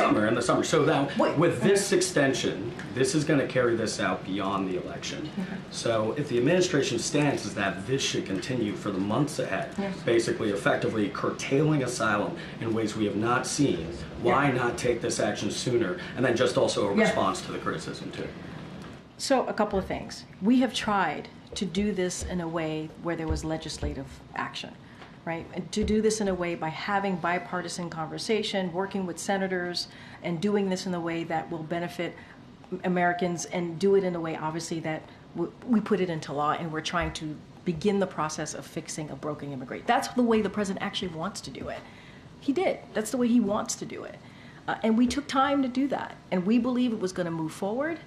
summer. So now, with this extension, this is going to carry this out beyond the election. So if the administration's stance is that this should continue for the months ahead, basically effectively curtailing asylum in ways we have not seen, why not take this action sooner? And then just also a response to the criticism too. So a couple of things. We have tried to do this in a way where there was legislative action, right? And to do this in a way by having bipartisan conversation, working with senators, and doing this in a way that will benefit Americans, and do it in a way, obviously, that we put it into law, and we're trying to begin the process of fixing a broken immigration. That's the way the president actually wants to do it. He did. That's the way he wants to do it. And we took time to do that, and we believe it was going to move forward.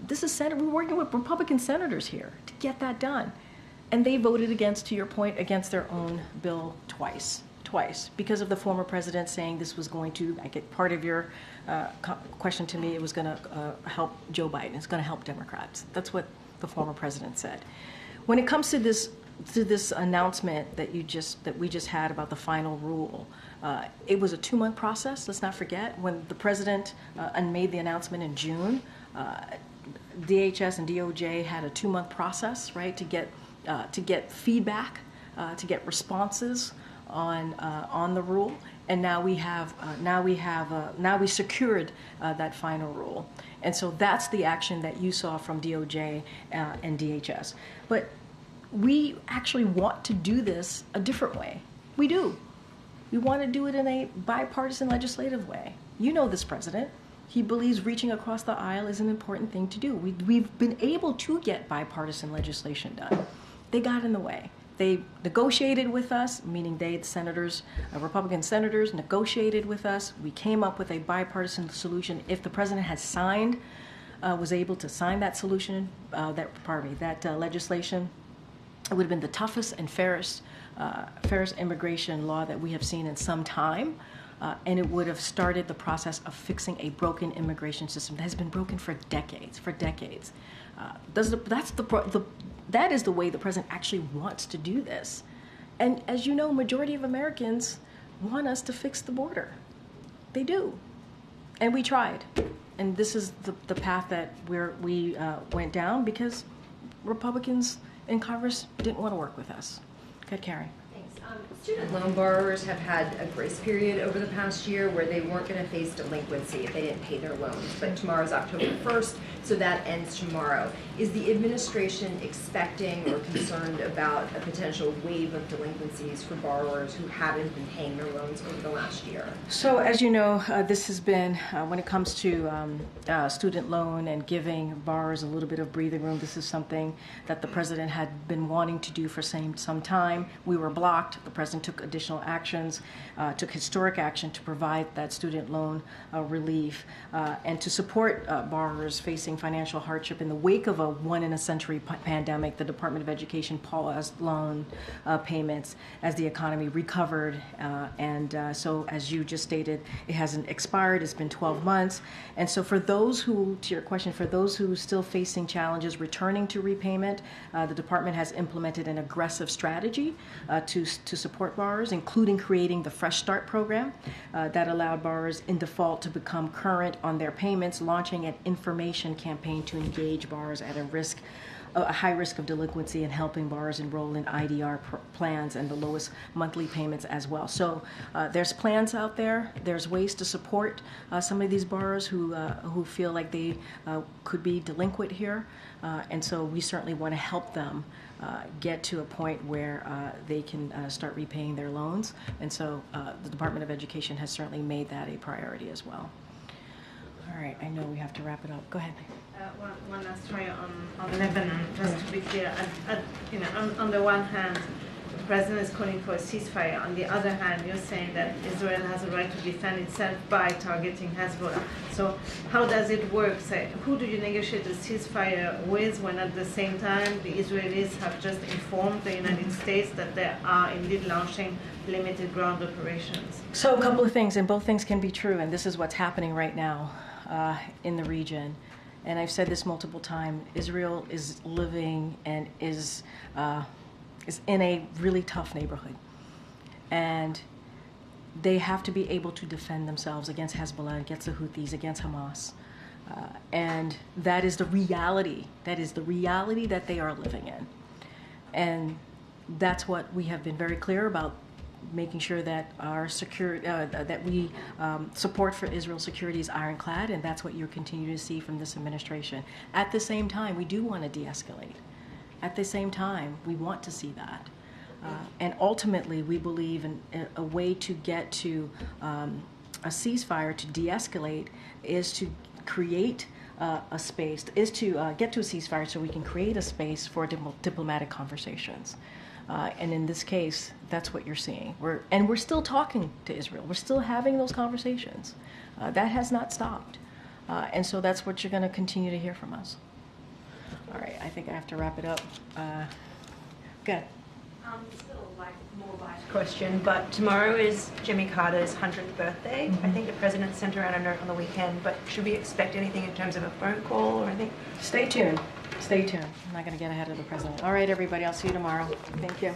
This is we're working with Republican senators here to get that done. And they voted against, to your point, against their own bill twice, because of the former president saying this was going to, I get part of your question to me, it was going to help Joe Biden, it's going to help Democrats. That's what the former president said. When it comes to this announcement that we just had about the final rule, it was a 2-month process. Let's not forget, when the president made the announcement in June, DHS and DOJ had a 2-month process, right, to get feedback, to get responses on the rule, and now we secured that final rule, and so that's the action that you saw from DOJ and DHS. But we actually want to do this a different way. We do. We want to do it in a bipartisan legislative way. You know this president. He believes reaching across the aisle is an important thing to do. We've been able to get bipartisan legislation done. They got in the way. They negotiated with us, meaning the senators, Republican senators negotiated with us. We came up with a bipartisan solution. If the president had was able to sign that solution, that legislation, it would have been the toughest and fairest immigration law that we have seen in some time. And it would have started the process of fixing a broken immigration system that has been broken for decades. That is the way the president actually wants to do this. And as you know, majority of Americans want us to fix the border. They do. And we tried. And this is the path that we went down because Republicans in Congress didn't want to work with us. Go ahead, Karine. Student loan borrowers have had a grace period over the past year where they weren't going to face delinquency if they didn't pay their loans, but tomorrow's October 1st, so that ends tomorrow. Is the administration expecting or concerned about a potential wave of delinquencies for borrowers who haven't been paying their loans over the last year? So as you know, this has been, when it comes to student loan and giving borrowers a little bit of breathing room, this is something that the president had been wanting to do for some time. We were blocked. The president took additional actions, took historic action to provide that student loan relief and to support borrowers facing financial hardship in the wake of a one-in-a-century pandemic. The Department of Education paused loan payments as the economy recovered, so as you just stated, it hasn't expired. It's been 12 months, and so for those who, to your question, for those who are still facing challenges returning to repayment, the department has implemented an aggressive strategy to support borrowers, including creating the Fresh Start program that allowed borrowers in default to become current on their payments, launching an information campaign to engage borrowers at a risk a high risk of delinquency and helping borrowers enroll in IDR plans and the lowest monthly payments as well. So there's plans out there. There's ways to support some of these borrowers who feel like they could be delinquent here. And so we certainly want to help them get to a point where they can start repaying their loans. And so the Department of Education has certainly made that a priority as well. All right, I know we have to wrap it up. Go ahead. One last try on Lebanon, just to be clear. On the one hand, the president is calling for a ceasefire. On the other hand, you're saying that Israel has a right to defend itself by targeting Hezbollah. So how does it work? Who do you negotiate a ceasefire with when at the same time the Israelis have just informed the United States that they are indeed launching limited ground operations? So a couple of things, and both things can be true, and this is what's happening right now in the region. And I've said this multiple times, Israel is living and is in a really tough neighborhood. And they have to be able to defend themselves against Hezbollah, against the Houthis, against Hamas. And that is the reality. That is the reality that they are living in. And that's what we have been very clear about, making sure that our that we support for Israel's security is ironclad, and that's what you're continuing to see from this administration. At the same time, we do want to de-escalate. At the same time, we want to see that. And ultimately, we believe in a way to get to a ceasefire, to de-escalate, is to create a space, is to get to a ceasefire so we can create a space for diplomatic conversations. And in this case, that's what you're seeing. We're still talking to Israel. We're still having those conversations. That has not stopped. And so that's what you're going to continue to hear from us. All right, I think I have to wrap it up. Good. Still more light question, but tomorrow is Jimmy Carter's 100th birthday. Mm-hmm. I think the president sent around a note on the weekend, but should we expect anything in terms of a phone call or anything? Stay tuned. Stay tuned. I'm not going to get ahead of the president. All right, everybody. I'll see you tomorrow. Thank you.